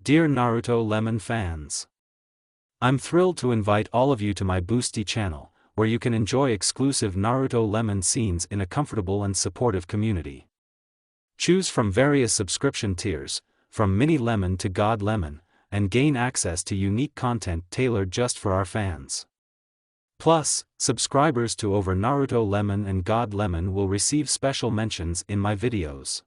Dear Naruto Lemon fans, I'm thrilled to invite all of you to my Boosty channel, where you can enjoy exclusive Naruto Lemon scenes in a comfortable and supportive community. Choose from various subscription tiers, from Mini Lemon to God Lemon, and gain access to unique content tailored just for our fans. Plus, subscribers to over Naruto Lemon and God Lemon will receive special mentions in my videos.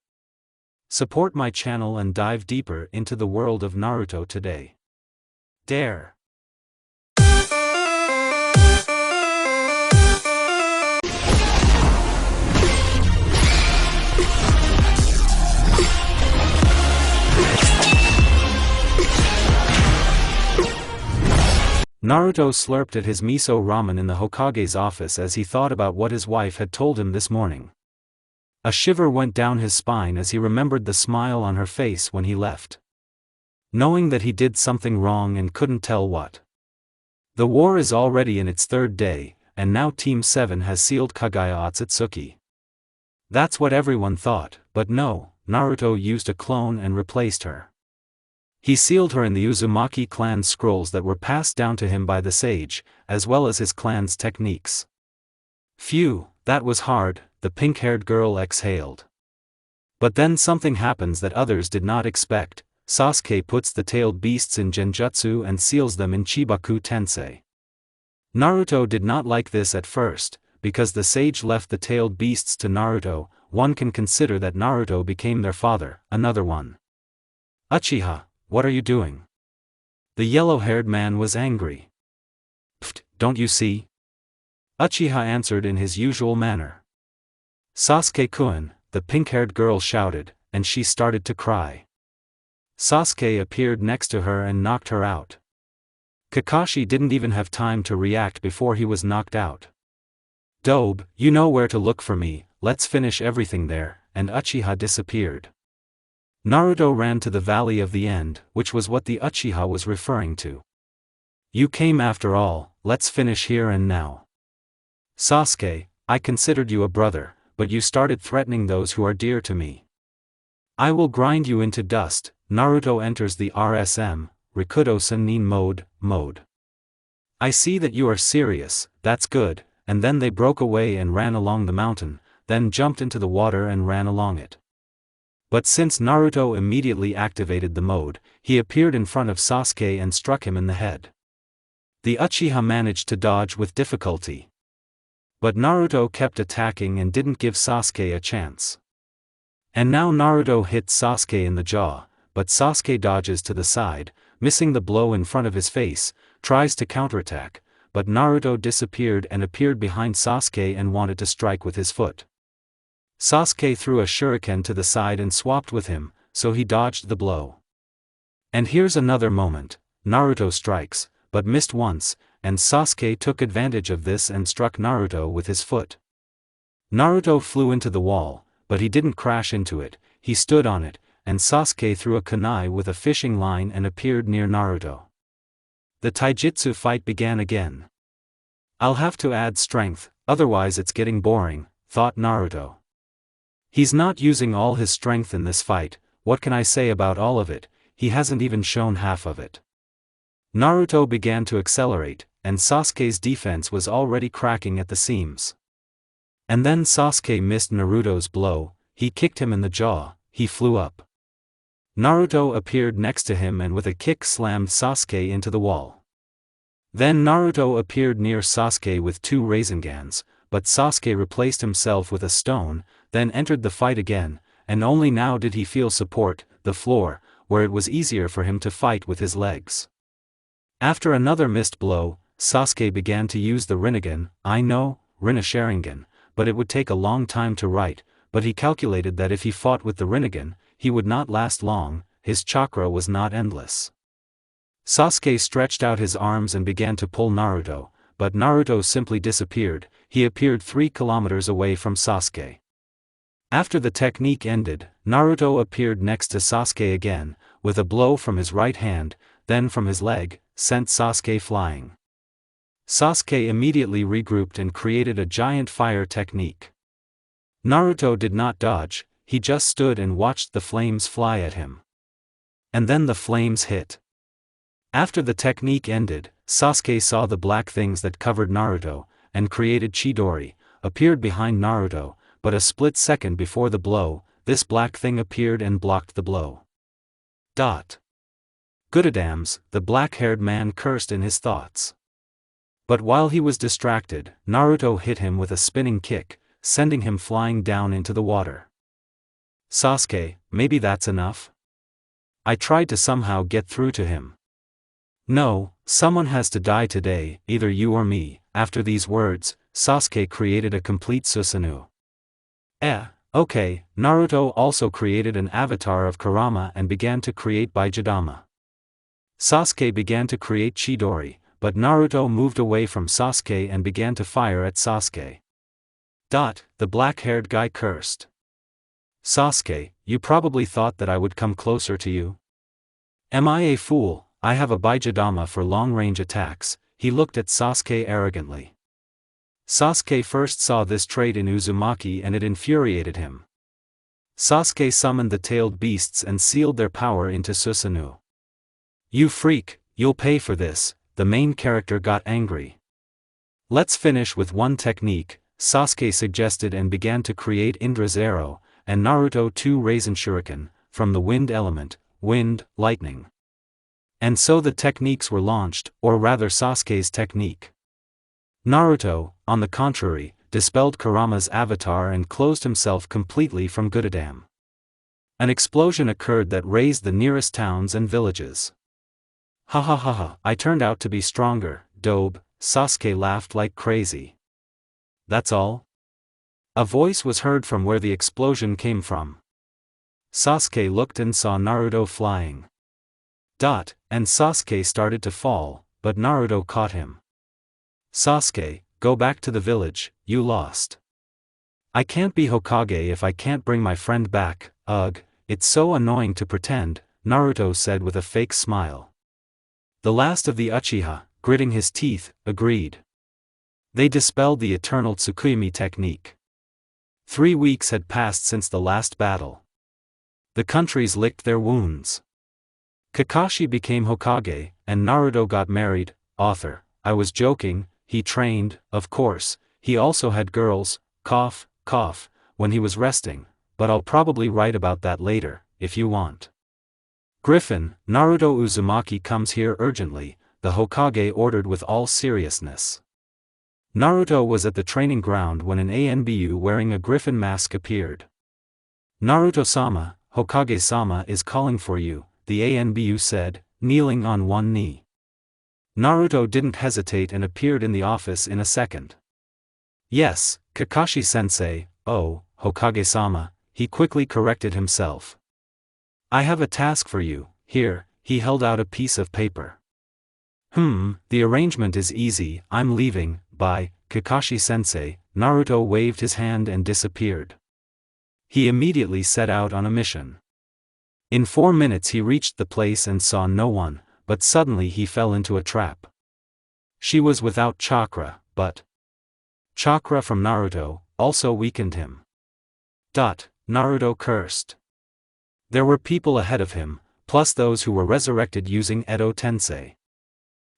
Support my channel and dive deeper into the world of Naruto today. Dare! Naruto slurped at his miso ramen in the Hokage's office as he thought about what his wife had told him this morning. A shiver went down his spine as he remembered the smile on her face when he left. Knowing that he did something wrong and couldn't tell what. The war is already in its third day, and now Team 7 has sealed Kaguya Otsutsuki. That's what everyone thought, but no, Naruto used a clone and replaced her. He sealed her in the Uzumaki clan's scrolls that were passed down to him by the sage, as well as his clan's techniques. Phew, that was hard, the pink-haired girl exhaled. But then something happens that others did not expect. Sasuke puts the tailed beasts in Genjutsu and seals them in Chibaku Tensei. Naruto did not like this at first, because the sage left the tailed beasts to Naruto. One can consider that Naruto became their father. Another one. Uchiha, what are you doing? The yellow-haired man was angry. Pfft, don't you see? Uchiha answered in his usual manner. Sasuke-kun, the pink-haired girl shouted, and she started to cry. Sasuke appeared next to her and knocked her out. Kakashi didn't even have time to react before he was knocked out. Dobe, you know where to look for me, let's finish everything there, and Uchiha disappeared. Naruto ran to the Valley of the End, which was what the Uchiha was referring to. You came after all, let's finish here and now. Sasuke, I considered you a brother, but you started threatening those who are dear to me. I will grind you into dust. Naruto enters the RSM, Rikudo Sennin mode. I see that you are serious, that's good, and then they broke away and ran along the mountain, then jumped into the water and ran along it. But since Naruto immediately activated the mode, he appeared in front of Sasuke and struck him in the head. The Uchiha managed to dodge with difficulty. But Naruto kept attacking and didn't give Sasuke a chance. And now Naruto hits Sasuke in the jaw, but Sasuke dodges to the side, missing the blow in front of his face, tries to counterattack, but Naruto disappeared and appeared behind Sasuke and wanted to strike with his foot. Sasuke threw a shuriken to the side and swapped with him, so he dodged the blow. And here's another moment, Naruto strikes, but missed once, and Sasuke took advantage of this and struck Naruto with his foot. Naruto flew into the wall, but he didn't crash into it, he stood on it, and Sasuke threw a kunai with a fishing line and appeared near Naruto. The taijutsu fight began again. I'll have to add strength, otherwise it's getting boring, thought Naruto. He's not using all his strength in this fight, what can I say about all of it, he hasn't even shown half of it. Naruto began to accelerate, and Sasuke's defense was already cracking at the seams. And then Sasuke missed Naruto's blow, he kicked him in the jaw, he flew up. Naruto appeared next to him and with a kick slammed Sasuke into the wall. Then Naruto appeared near Sasuke with two Razengans, but Sasuke replaced himself with a stone, then entered the fight again, and only now did he feel support, the floor, where it was easier for him to fight with his legs. After another missed blow, Sasuke began to use the Rinnegan, Rinne-Sharingan, but it would take a long time to write, but he calculated that if he fought with the Rinnegan, he would not last long, his chakra was not endless. Sasuke stretched out his arms and began to pull Naruto, but Naruto simply disappeared, he appeared 3 kilometers away from Sasuke. After the technique ended, Naruto appeared next to Sasuke again, with a blow from his right hand, then from his leg, sent Sasuke flying. Sasuke immediately regrouped and created a giant fire technique. Naruto did not dodge, he just stood and watched the flames fly at him. And then the flames hit. After the technique ended, Sasuke saw the black things that covered Naruto, and created Chidori, appeared behind Naruto, but a split second before the blow, this black thing appeared and blocked the blow. Goodadams, the black-haired man cursed in his thoughts. But while he was distracted, Naruto hit him with a spinning kick, sending him flying down into the water. Sasuke, maybe that's enough? I tried to somehow get through to him. No, someone has to die today, either you or me. After these words, Sasuke created a complete Susanoo. Okay, Naruto also created an avatar of Kurama and began to create Baijidama. Sasuke began to create Chidori, but Naruto moved away from Sasuke and began to fire at Sasuke. The black-haired guy cursed. Sasuke, you probably thought that I would come closer to you? Am I a fool? I have a Baijidama for long-range attacks. He looked at Sasuke arrogantly. Sasuke first saw this trait in Uzumaki and it infuriated him. Sasuke summoned the tailed beasts and sealed their power into Susanoo. You freak, you'll pay for this, the main character got angry. Let's finish with one technique, Sasuke suggested and began to create Indra's arrow, and Naruto 2 Raisin Shuriken, from the wind element, wind, lightning. And so the techniques were launched, or rather Sasuke's technique. Naruto, on the contrary, dispelled Kurama's avatar and closed himself completely from Goodadam. An explosion occurred that razed the nearest towns and villages. Ha ha ha ha, I turned out to be stronger, dope, Sasuke laughed like crazy. That's all? A voice was heard from where the explosion came from. Sasuke looked and saw Naruto flying. And Sasuke started to fall, but Naruto caught him. Sasuke, go back to the village, you lost. I can't be Hokage if I can't bring my friend back, ugh, it's so annoying to pretend, Naruto said with a fake smile. The last of the Uchiha, gritting his teeth, agreed. They dispelled the eternal Tsukuyomi technique. 3 weeks had passed since the last battle. The countries licked their wounds. Kakashi became Hokage, and Naruto got married. Author, I was joking, he trained, of course, he also had girls, cough, cough, when he was resting, but I'll probably write about that later, if you want. Griffin, Naruto Uzumaki comes here urgently, the Hokage ordered with all seriousness. Naruto was at the training ground when an ANBU wearing a griffin mask appeared. Naruto-sama, Hokage-sama is calling for you, the ANBU said, kneeling on one knee. Naruto didn't hesitate and appeared in the office in a second. Yes, Kakashi-sensei, oh, Hokage-sama, he quickly corrected himself. I have a task for you, here, he held out a piece of paper. The arrangement is easy, I'm leaving, bye, Kakashi-sensei, Naruto waved his hand and disappeared. He immediately set out on a mission. In 4 minutes he reached the place and saw no one, but suddenly he fell into a trap. She was without chakra, but chakra from Naruto also weakened him. Naruto cursed. There were people ahead of him, plus those who were resurrected using Edo Tensei.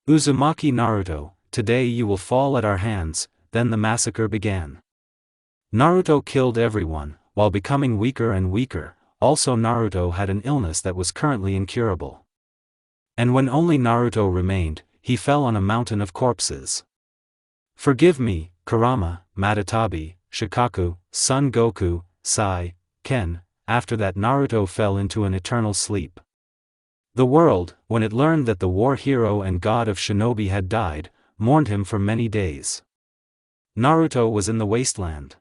Uzumaki Naruto, today you will fall at our hands, then the massacre began. Naruto killed everyone, while becoming weaker and weaker. Also Naruto had an illness that was currently incurable. And when only Naruto remained, he fell on a mountain of corpses. Forgive me, Kurama, Matatabi, Shikaku, Son Goku, Sai, Ken. After that Naruto fell into an eternal sleep. The world, when it learned that the war hero and god of shinobi had died, mourned him for many days. Naruto was in the wasteland.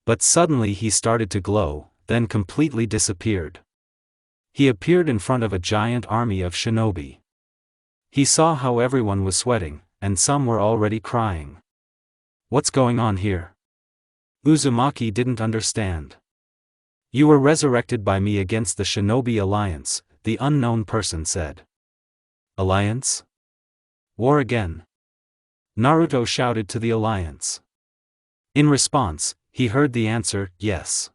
But suddenly he started to glow, then completely disappeared. He appeared in front of a giant army of shinobi. He saw how everyone was sweating, and some were already crying. What's going on here? Uzumaki didn't understand. You were resurrected by me against the Shinobi Alliance, the unknown person said. Alliance? War again? Naruto shouted to the Alliance. In response, he heard the answer, yes.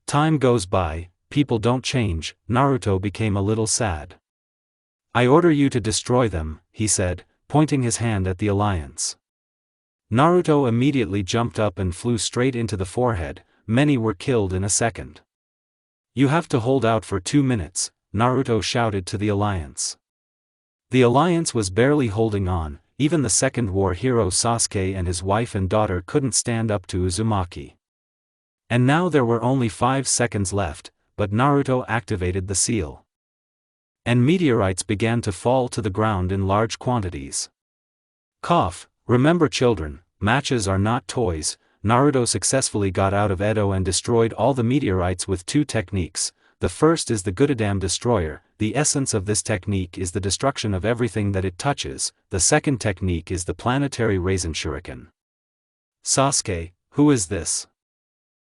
Time goes by, people don't change, Naruto became a little sad. I order you to destroy them, he said, pointing his hand at the alliance. Naruto immediately jumped up and flew straight into the forehead. Many were killed in a second. You have to hold out for 2 minutes, Naruto shouted to the alliance. The alliance was barely holding on. Even the second war hero Sasuke and his wife and daughter couldn't stand up to Uzumaki. And now there were only 5 seconds left, but Naruto activated the seal. And meteorites began to fall to the ground in large quantities. Cough, remember children, matches are not toys. Naruto successfully got out of Edo and destroyed all the meteorites with 2 techniques. The first is the Goddamn Destroyer. The essence of this technique is the destruction of everything that it touches. The second technique is the Planetary Raisin Shuriken. Sasuke, who is this?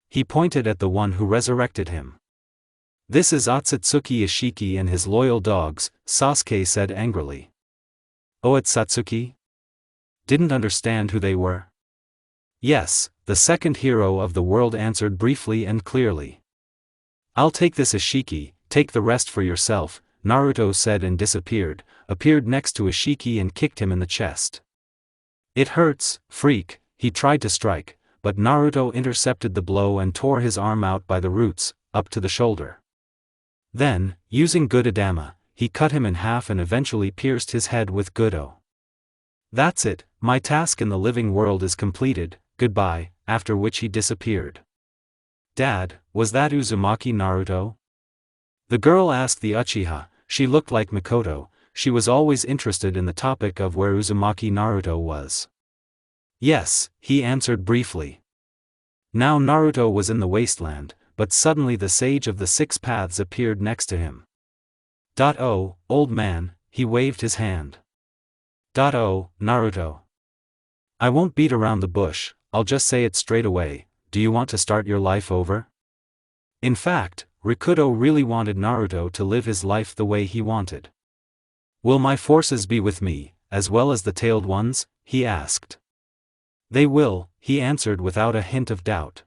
He pointed at the one who resurrected him. This is Otsutsuki Ishiki and his loyal dogs, Sasuke said angrily. Otsutsuki? Didn't understand who they were? Yes, the second hero of the world answered briefly and clearly. I'll take this Ishiki, take the rest for yourself, Naruto said and disappeared, appeared next to Ishiki and kicked him in the chest. It hurts, freak, he tried to strike, but Naruto intercepted the blow and tore his arm out by the roots, up to the shoulder. Then, using Goddama, he cut him in half and eventually pierced his head with Godo. That's it, my task in the living world is completed, goodbye, after which he disappeared. Dad, was that Uzumaki Naruto? The girl asked the Uchiha. She looked like Mikoto. She was always interested in the topic of where Uzumaki Naruto was. Yes, he answered briefly. Now Naruto was in the wasteland, but suddenly the sage of the 6 paths appeared next to him. Oh, old man, he waved his hand. Oh, Naruto. I won't beat around the bush, I'll just say it straight away. Do you want to start your life over? In fact, Rikudo really wanted Naruto to live his life the way he wanted. Will my forces be with me, as well as the tailed ones? He asked. They will, he answered without a hint of doubt.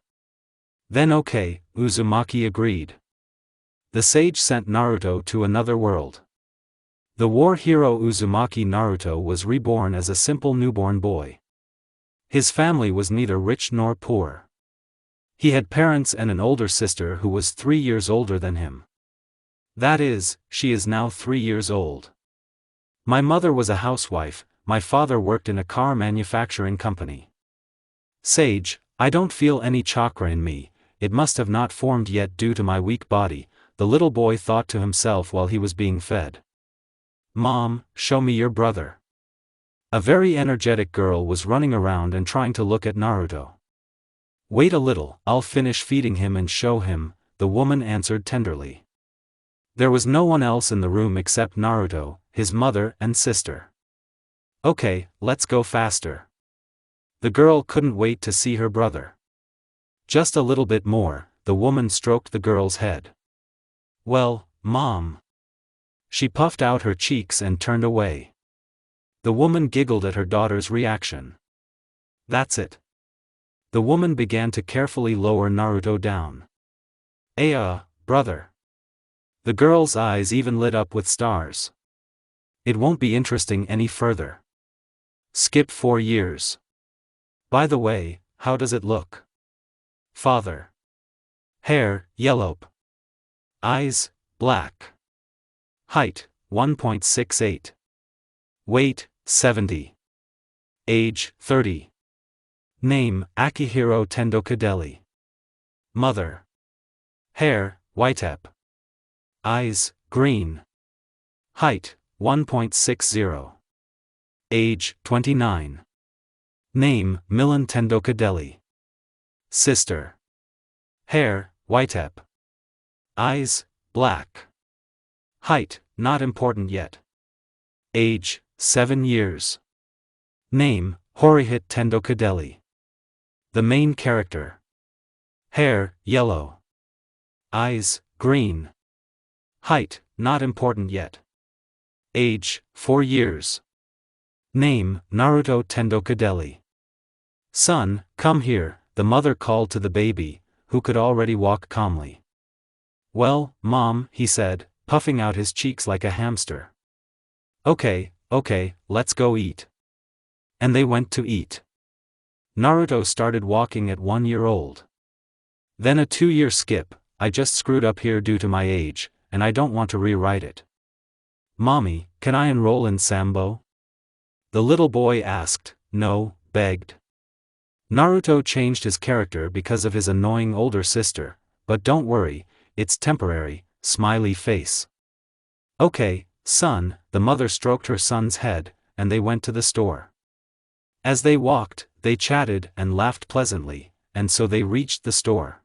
Then okay, Uzumaki agreed. The sage sent Naruto to another world. The war hero Uzumaki Naruto was reborn as a simple newborn boy. His family was neither rich nor poor. He had parents and an older sister who was 3 years older than him. That is, she is now 3 years old. My mother was a housewife, my father worked in a car manufacturing company. Sage, I don't feel any chakra in me, it must have not formed yet due to my weak body, the little boy thought to himself while he was being fed. Mom, show me your brother. A very energetic girl was running around and trying to look at Naruto. Wait a little, I'll finish feeding him and show him, the woman answered tenderly. There was no one else in the room except Naruto, his mother and sister. Okay, let's go faster. The girl couldn't wait to see her brother. Just a little bit more, the woman stroked the girl's head. Well, Mom. She puffed out her cheeks and turned away. The woman giggled at her daughter's reaction. That's it. The woman began to carefully lower Naruto down. Brother. The girl's eyes even lit up with stars. It won't be interesting any further. Skip 4 years. By the way, how does it look? Father. Hair, yellow. Eyes, black. Height, 1.68. Weight, 70. Age, 30. Name, Akihiro Tendokadeli. Mother. Hair, whitep. Eyes, green. Height, 1.60. Age, 29. Name, Milan Tendokadeli. Sister. Hair, whitep. Eyes, black. Height, not important yet. Age, 7 years. Name, Horihit Tendokadeli. The main character. Hair, yellow. Eyes, green. Height, not important yet. Age, 4 years. Name, Naruto Tendokadeli. Son, come here, the mother called to the baby, who could already walk calmly. Well, Mom, he said, puffing out his cheeks like a hamster. Okay, let's go eat. And they went to eat. Naruto started walking at 1 year old. Then a 2-year skip. I just screwed up here due to my age, and I don't want to rewrite it. Mommy, can I enroll in Sambo? The little boy asked. No, begged. Naruto changed his character because of his annoying older sister, but don't worry, it's temporary, smiley face. Okay, son, the mother stroked her son's head, and they went to the store. As they walked, they chatted and laughed pleasantly, and so they reached the store.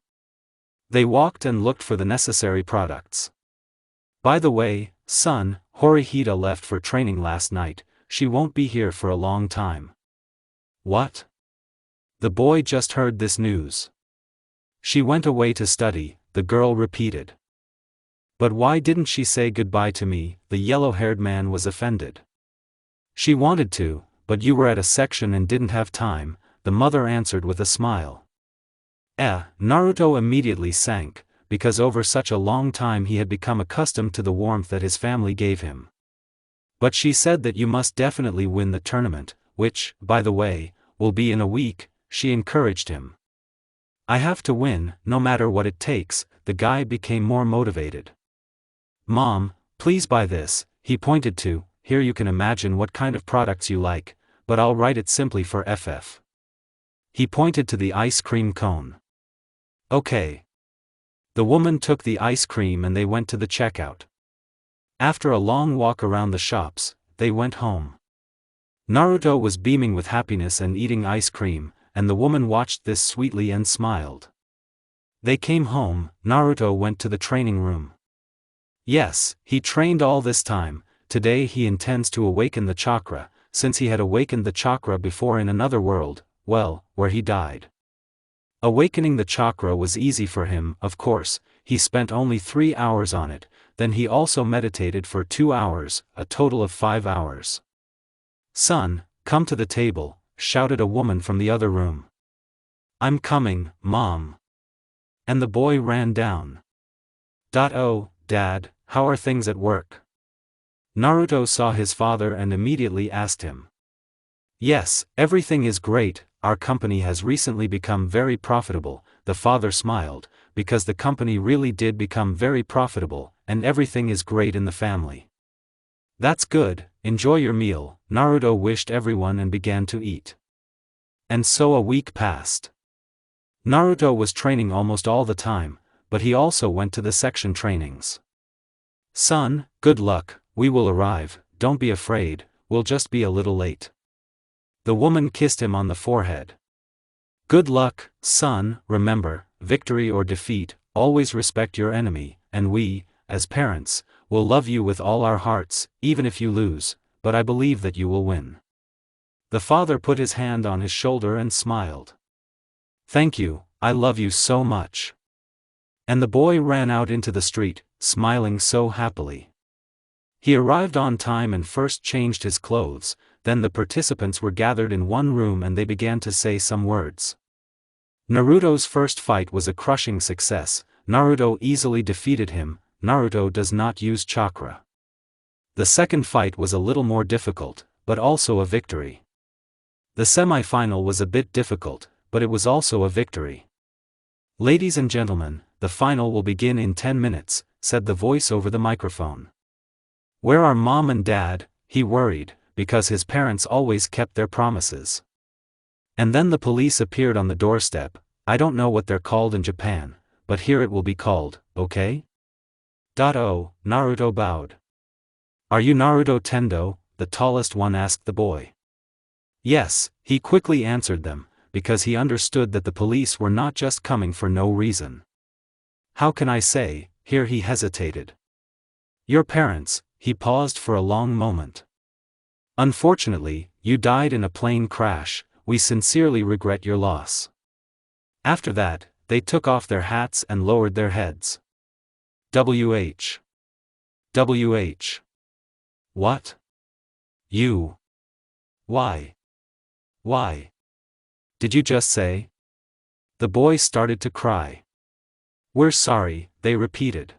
They walked and looked for the necessary products. By the way, son, Horihita left for training last night, she won't be here for a long time. What? The boy just heard this news. She went away to study, the girl repeated. But why didn't she say goodbye to me? The yellow-haired man was offended. She wanted to, but you were at a section and didn't have time, the mother answered with a smile. Naruto immediately sank, because over such a long time he had become accustomed to the warmth that his family gave him. But she said that you must definitely win the tournament, which, by the way, will be in a week, she encouraged him. I have to win, no matter what it takes, the guy became more motivated. Mom, please buy this, he pointed to, here you can imagine what kind of products you like, but I'll write it simply for FF. He pointed to the ice cream cone. Okay. The woman took the ice cream and they went to the checkout. After a long walk around the shops, they went home. Naruto was beaming with happiness and eating ice cream, and the woman watched this sweetly and smiled. They came home. Naruto went to the training room. Yes, he trained all this time. Today he intends to awaken the chakra, since he had awakened the chakra before in another world, well, where he died. Awakening the chakra was easy for him, of course, he spent only 3 hours on it, then he also meditated for 2 hours, a total of 5 hours. Son, come to the table, shouted a woman from the other room. I'm coming, Mom. And the boy ran down. Oh, Dad, how are things at work? Naruto saw his father and immediately asked him. Yes, everything is great, our company has recently become very profitable, the father smiled, because the company really did become very profitable, and everything is great in the family. That's good, enjoy your meal, Naruto wished everyone and began to eat. And so a week passed. Naruto was training almost all the time, but he also went to the section trainings. Son, good luck, we will arrive, don't be afraid, we'll just be a little late. The woman kissed him on the forehead. Good luck, son, remember, victory or defeat, always respect your enemy, and we, as parents, will love you with all our hearts, even if you lose, but I believe that you will win. The father put his hand on his shoulder and smiled. Thank you, I love you so much. And the boy ran out into the street, smiling so happily. He arrived on time and first changed his clothes, then the participants were gathered in one room and they began to say some words. Naruto's first fight was a crushing success, Naruto easily defeated him, Naruto does not use chakra. The second fight was a little more difficult, but also a victory. The semi-final was a bit difficult, but it was also a victory. Ladies and gentlemen, the final will begin in 10 minutes, said the voice over the microphone. Where are Mom and Dad? He worried, because his parents always kept their promises. And then the police appeared on the doorstep. I don't know what they're called in Japan, but here it will be called, okay? Oh, Naruto bowed. Are you Naruto Tendo? The tallest one asked the boy. Yes, he quickly answered them, because he understood that the police were not just coming for no reason. How can I say? Here he hesitated. Your parents, he paused for a long moment. Unfortunately, you died in a plane crash, we sincerely regret your loss. After that, they took off their hats and lowered their heads. WH. What? You. Why? Did you just say? The boy started to cry. We're sorry, they repeated.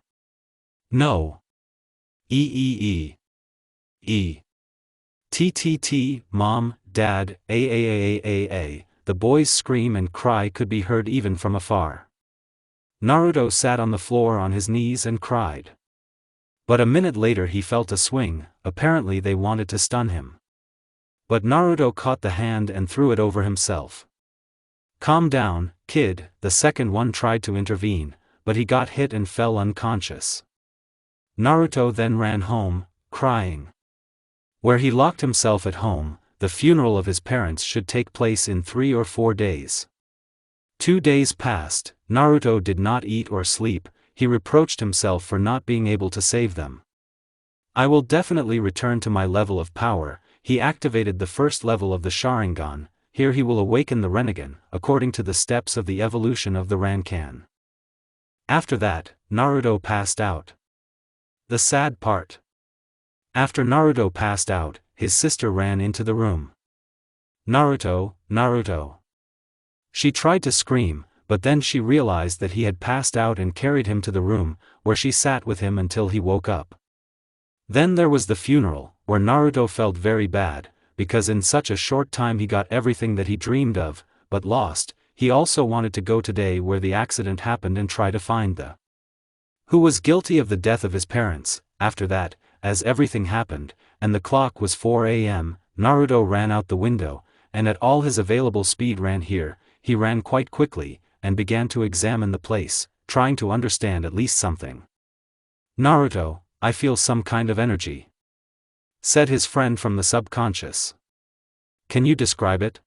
No. E. TTT, Mom, Dad, A. The boys' scream and cry could be heard even from afar. Naruto sat on the floor on his knees and cried. But a minute later he felt a swing, apparently they wanted to stun him. But Naruto caught the hand and threw it over himself. Calm down, kid, the second one tried to intervene, but he got hit and fell unconscious. Naruto then ran home, crying. Where he locked himself at home. The funeral of his parents should take place in 3 or 4 days. 2 days passed, Naruto did not eat or sleep, he reproached himself for not being able to save them. I will definitely return to my level of power. He activated the first level of the Sharingan, here he will awaken the Rinnegan, according to the steps of the evolution of the Rankan. After that, Naruto passed out. The sad part. After Naruto passed out, his sister ran into the room. Naruto. She tried to scream, but then she realized that he had passed out and carried him to the room, where she sat with him until he woke up. Then there was the funeral, where Naruto felt very bad, because in such a short time he got everything that he dreamed of, but lost. He also wanted to go today where the accident happened and try to find the who was guilty of the death of his parents. After that, as everything happened, and the clock was 4 a.m., Naruto ran out the window, and at all his available speed ran here. He ran quite quickly, and began to examine the place, trying to understand at least something. Naruto, I feel some kind of energy, said his friend from the subconscious. Can you describe it?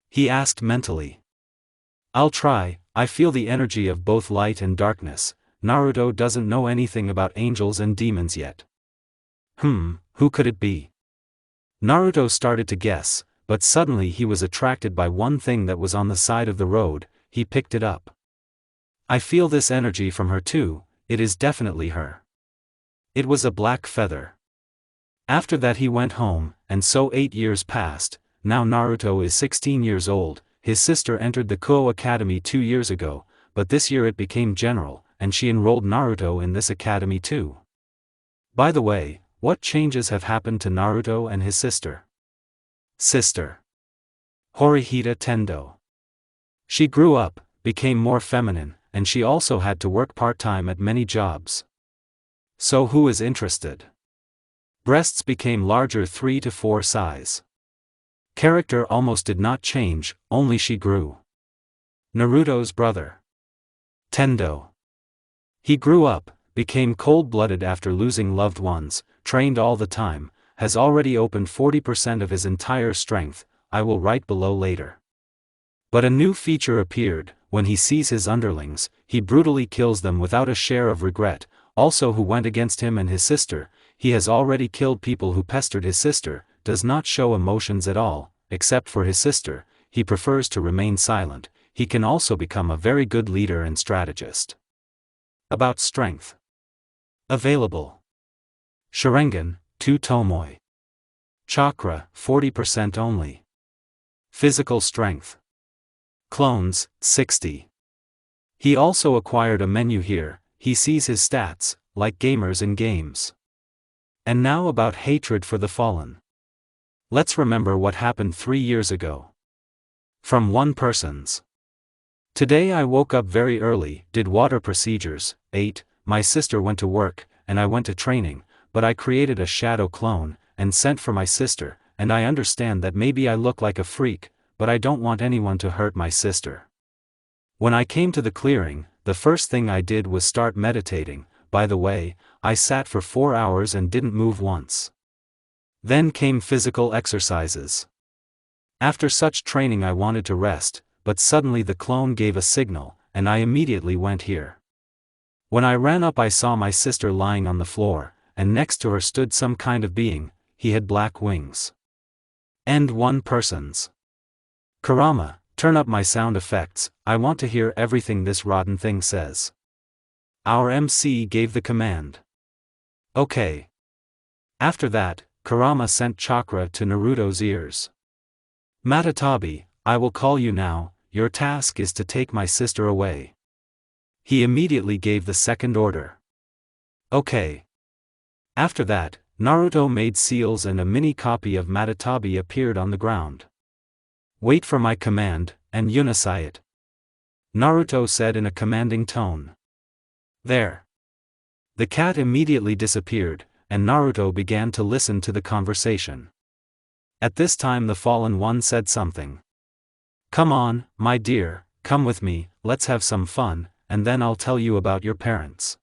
He asked mentally. I'll try. I feel the energy of both light and darkness. Naruto doesn't know anything about angels and demons yet. Who could it be? Naruto started to guess, but suddenly he was attracted by one thing that was on the side of the road. He picked it up. I feel this energy from her too, it is definitely her. It was a black feather. After that he went home, and so 8 years passed. Now Naruto is 16 years old. His sister entered the Kuo Academy 2 years ago, but this year it became general, and she enrolled Naruto in this academy too. By the way, what changes have happened to Naruto and his sister? Horihita Tendo. She grew up, became more feminine, and she also had to work part-time at many jobs. So who is interested? Breasts became larger 3 to 4 size. Character almost did not change, only she grew. Naruto's brother. Tendo. He grew up, became cold-blooded after losing loved ones, trained all the time, has already opened 40% of his entire strength. I will write below later. But a new feature appeared. When he sees his underlings, he brutally kills them without a share of regret. Also who went against him and his sister, he has already killed people who pestered his sister, does not show emotions at all, except for his sister. He prefers to remain silent. He can also become a very good leader and strategist. About strength. Available. Sharingan, 2 Tomoe. Chakra, 40% only. Physical strength. Clones, 60. He also acquired a menu here. He sees his stats, like gamers in games. And now about hatred for the fallen. Let's remember what happened 3 years ago. From one person's. Today I woke up very early, did water procedures, ate, my sister went to work, and I went to training, but I created a shadow clone, and sent for my sister, and I understand that maybe I look like a freak, but I don't want anyone to hurt my sister. When I came to the clearing, the first thing I did was start meditating. By the way, I sat for 4 hours and didn't move once. Then came physical exercises. After such training I wanted to rest, but suddenly the clone gave a signal, and I immediately went here. When I ran up I saw my sister lying on the floor, and next to her stood some kind of being. He had black wings. And one person's. Kurama, turn up my sound effects, I want to hear everything this rotten thing says. Our MC gave the command. Okay. After that, Kurama sent chakra to Naruto's ears. Matatabi, I will call you now. Your task is to take my sister away. He immediately gave the second order. Okay. After that, Naruto made seals and a mini copy of Matatabi appeared on the ground. Wait for my command, and unify it. Naruto said in a commanding tone. There. The cat immediately disappeared, and Naruto began to listen to the conversation. At this time the fallen one said something. Come on, my dear, come with me, let's have some fun, and then I'll tell you about your parents.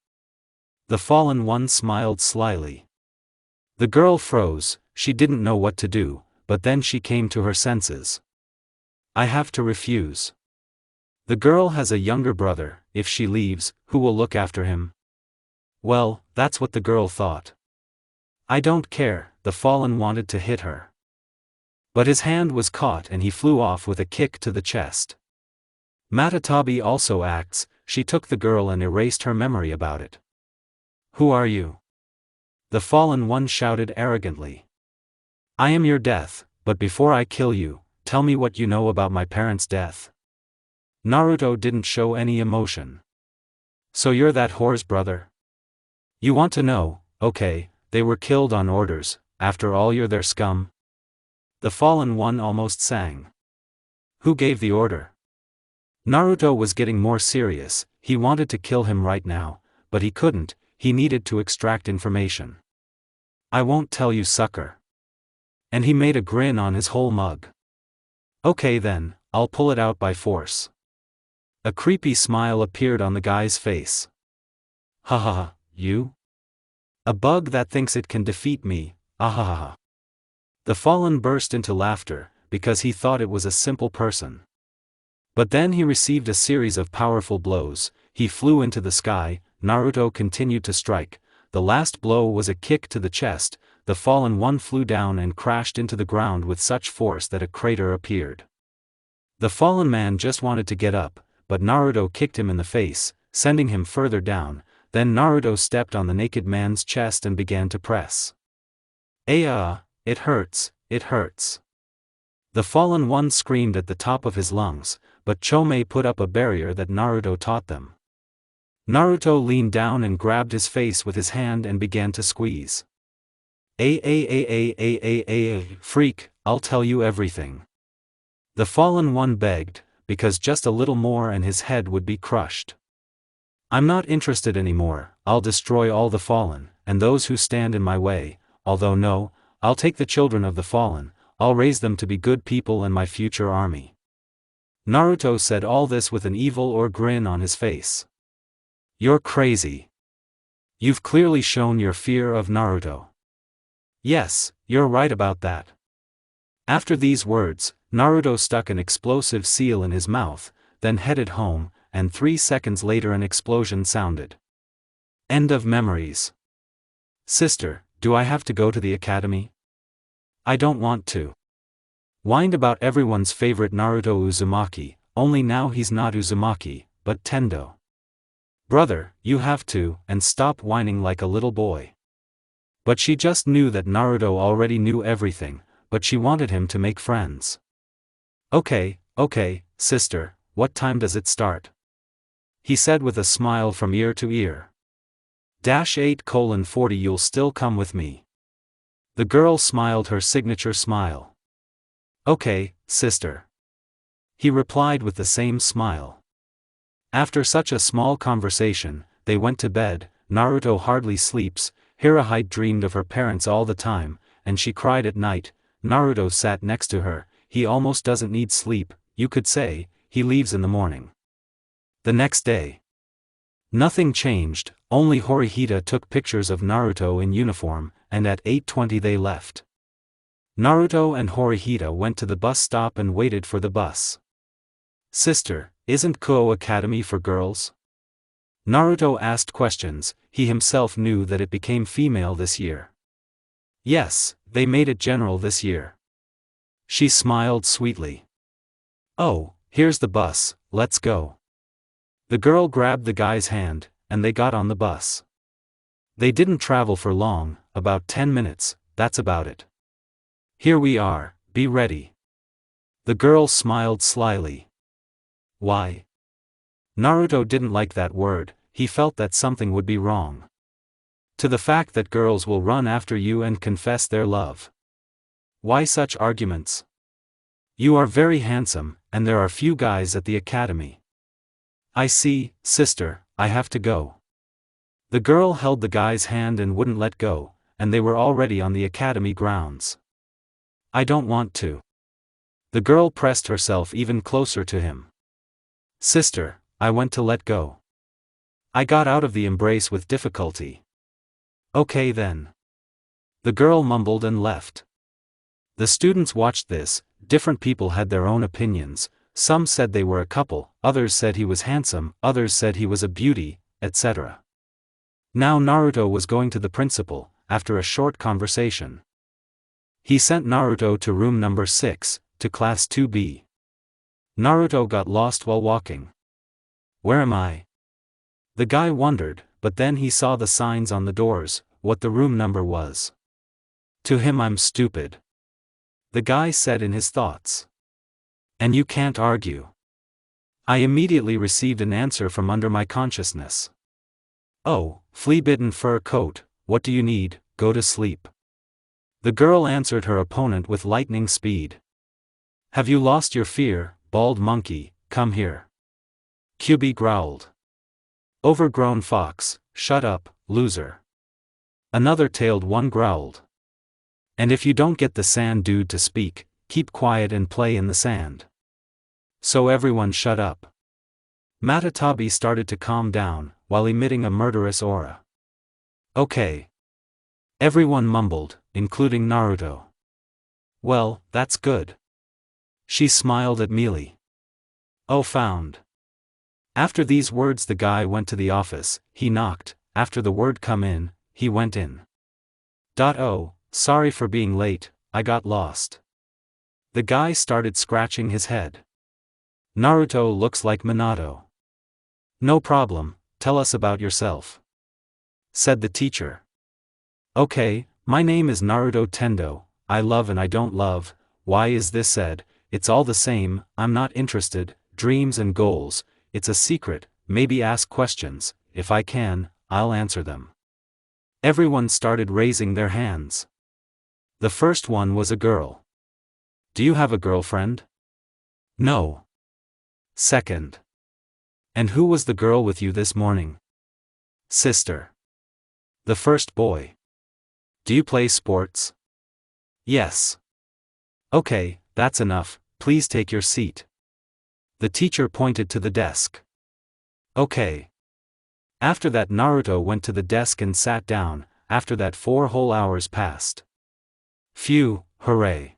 The fallen one smiled slyly. The girl froze, she didn't know what to do, but then she came to her senses. I have to refuse. The girl has a younger brother, if she leaves, who will look after him? Well, that's what the girl thought. I don't care, the fallen wanted to hit her. But his hand was caught and he flew off with a kick to the chest. Matatabi also acts, she took the girl and erased her memory about it. Who are you? The fallen one shouted arrogantly. I am your death, but before I kill you, tell me what you know about my parents' death. Naruto didn't show any emotion. So you're that whore's brother? You want to know? Okay, they were killed on orders, after all you're their scum? The fallen one almost sang. Who gave the order? Naruto was getting more serious, he wanted to kill him right now, but he couldn't, he needed to extract information. I won't tell you, sucker. And he made a grin on his whole mug. Okay then, I'll pull it out by force. A creepy smile appeared on the guy's face. Hahaha, you? A bug that thinks it can defeat me, ahaha. The fallen burst into laughter, because he thought it was a simple person. But then he received a series of powerful blows, he flew into the sky, Naruto continued to strike, the last blow was a kick to the chest, the fallen one flew down and crashed into the ground with such force that a crater appeared. The fallen man just wanted to get up, but Naruto kicked him in the face, sending him further down, then Naruto stepped on the naked man's chest and began to press. It hurts, it hurts. The fallen one screamed at the top of his lungs, but Chomei put up a barrier that Naruto taught them. Naruto leaned down and grabbed his face with his hand and began to squeeze. Freak, I'll tell you everything. The fallen one begged, because just a little more and his head would be crushed. I'm not interested anymore, I'll destroy all the fallen, and those who stand in my way, although no, I'll take the children of the fallen, I'll raise them to be good people and my future army. Naruto said all this with an evil or grin on his face. You're crazy. You've clearly shown your fear of Naruto. Yes, you're right about that. After these words, Naruto stuck an explosive seal in his mouth, then headed home, and 3 seconds later an explosion sounded. End of memories. Sister, do I have to go to the academy? I don't want to. Whined about everyone's favorite Naruto Uzumaki, only now he's not Uzumaki, but Tendo. Brother, you have to, and stop whining like a little boy. But she just knew that Naruto already knew everything, but she wanted him to make friends. Okay, sister, what time does it start? He said with a smile from ear to ear. -8:40 You'll still come with me. The girl smiled her signature smile. Okay, sister. He replied with the same smile. After such a small conversation, they went to bed. Naruto hardly sleeps, Hirahide dreamed of her parents all the time, and she cried at night. Naruto sat next to her, he almost doesn't need sleep, you could say, he leaves in the morning. The next day. Nothing changed, only Horihita took pictures of Naruto in uniform, and at 8:20 they left. Naruto and Horihita went to the bus stop and waited for the bus. Sister, isn't Kuo Academy for girls? Naruto asked questions, he himself knew that it became female this year. Yes, they made it general this year. She smiled sweetly. Oh, here's the bus, let's go. The girl grabbed the guy's hand, and they got on the bus. They didn't travel for long, about 10 minutes, that's about it. Here we are, be ready. The girl smiled slyly. Why? Naruto didn't like that word, he felt that something would be wrong. To the fact that girls will run after you and confess their love. Why such arguments? You are very handsome, and there are few guys at the academy. I see, sister, I have to go. The girl held the guy's hand and wouldn't let go, and they were already on the academy grounds. I don't want to. The girl pressed herself even closer to him. Sister, I went to let go. I got out of the embrace with difficulty. Okay then. The girl mumbled and left. The students watched this. Different people had their own opinions. Some said they were a couple, others said he was handsome, others said he was a beauty, etc. Now Naruto was going to the principal, after a short conversation. He sent Naruto to room number 6, to class 2B. Naruto got lost while walking. Where am I? The guy wondered, but then he saw the signs on the doors, what the room number was. To him, I'm stupid. The guy said in his thoughts. And you can't argue. I immediately received an answer from under my consciousness. Oh, flea-bitten fur coat, what do you need? Go to sleep. The girl answered her opponent with lightning speed. Have you lost your fear, bald monkey? Come here. QB growled. Overgrown fox, shut up, loser. Another tailed one growled. And if you don't get the sand dude to speak, keep quiet and play in the sand. So everyone shut up. Matatabi started to calm down, while emitting a murderous aura. Okay. Everyone mumbled, including Naruto. Well, that's good. She smiled at Mealy. Oh, found. After these words the guy went to the office. He knocked. After the word come in, he went in. Oh, sorry for being late, I got lost. The guy started scratching his head. Naruto looks like Minato. No problem, tell us about yourself, said the teacher. Okay, my name is Naruto Tendo, I love and I don't love, why is this said, it's all the same, I'm not interested, dreams and goals, it's a secret, maybe ask questions, if I can, I'll answer them. Everyone started raising their hands. The first one was a girl. Do you have a girlfriend? No. Second. And who was the girl with you this morning? Sister. The first boy. Do you play sports? Yes. Okay, that's enough, please take your seat. The teacher pointed to the desk. Okay. After that Naruto went to the desk and sat down. After that 4 whole hours passed. Phew, hooray.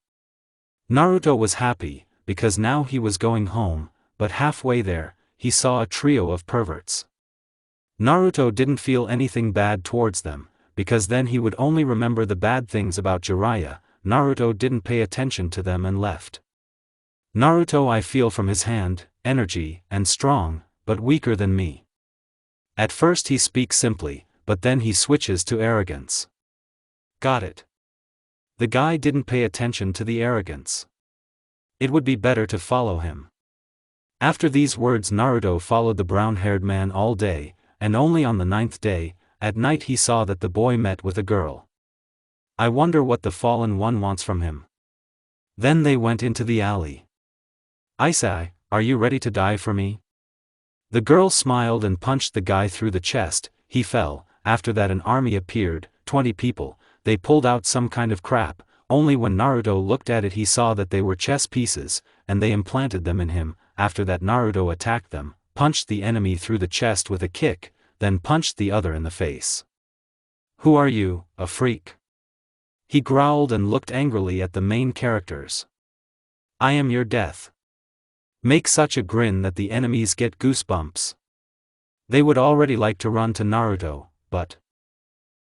Naruto was happy, because now he was going home, but halfway there, he saw a trio of perverts. Naruto didn't feel anything bad towards them, because then he would only remember the bad things about Jiraiya. Naruto didn't pay attention to them and left. Naruto, I feel from his hand, energy, and strong, but weaker than me. At first he speaks simply, but then he switches to arrogance. Got it. The guy didn't pay attention to the arrogance. It would be better to follow him. After these words Naruto followed the brown-haired man all day, and only on the 9th day, at night he saw that the boy met with a girl. I wonder what the fallen one wants from him. Then they went into the alley. Isai, are you ready to die for me? The girl smiled and punched the guy through the chest, he fell. After that an army appeared, 20 people, they pulled out some kind of crap, only when Naruto looked at it he saw that they were chess pieces, and they implanted them in him. After that Naruto attacked them, punched the enemy through the chest with a kick, then punched the other in the face. Who are you, a freak? He growled and looked angrily at the main characters. I am your death. Make such a grin that the enemies get goosebumps. They would already like to run to Naruto, but...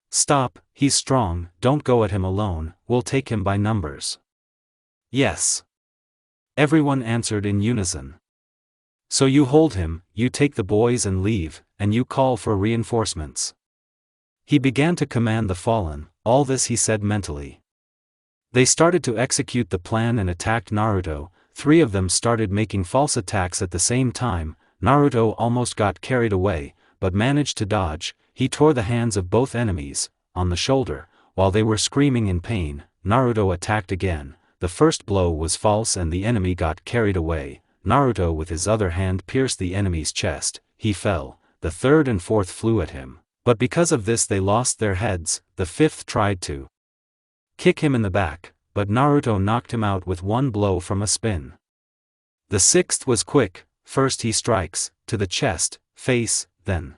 Stop, he's strong, don't go at him alone, we'll take him by numbers. Yes. Everyone answered in unison. So you hold him, you take the boys and leave, and you call for reinforcements. He began to command the fallen, all this he said mentally. They started to execute the plan and attacked Naruto. 3 of them started making false attacks at the same time. Naruto almost got carried away, but managed to dodge. he tore the hands of both enemies, on the shoulder. While they were screaming in pain, Naruto attacked again. The first blow was false and the enemy got carried away. Naruto with his other hand pierced the enemy's chest. He fell. The third and fourth flew at him. But because of this they lost their heads. The fifth tried to kick him in the back, but Naruto knocked him out with one blow from a spin. The sixth was quick. First he strikes, to the chest, face, then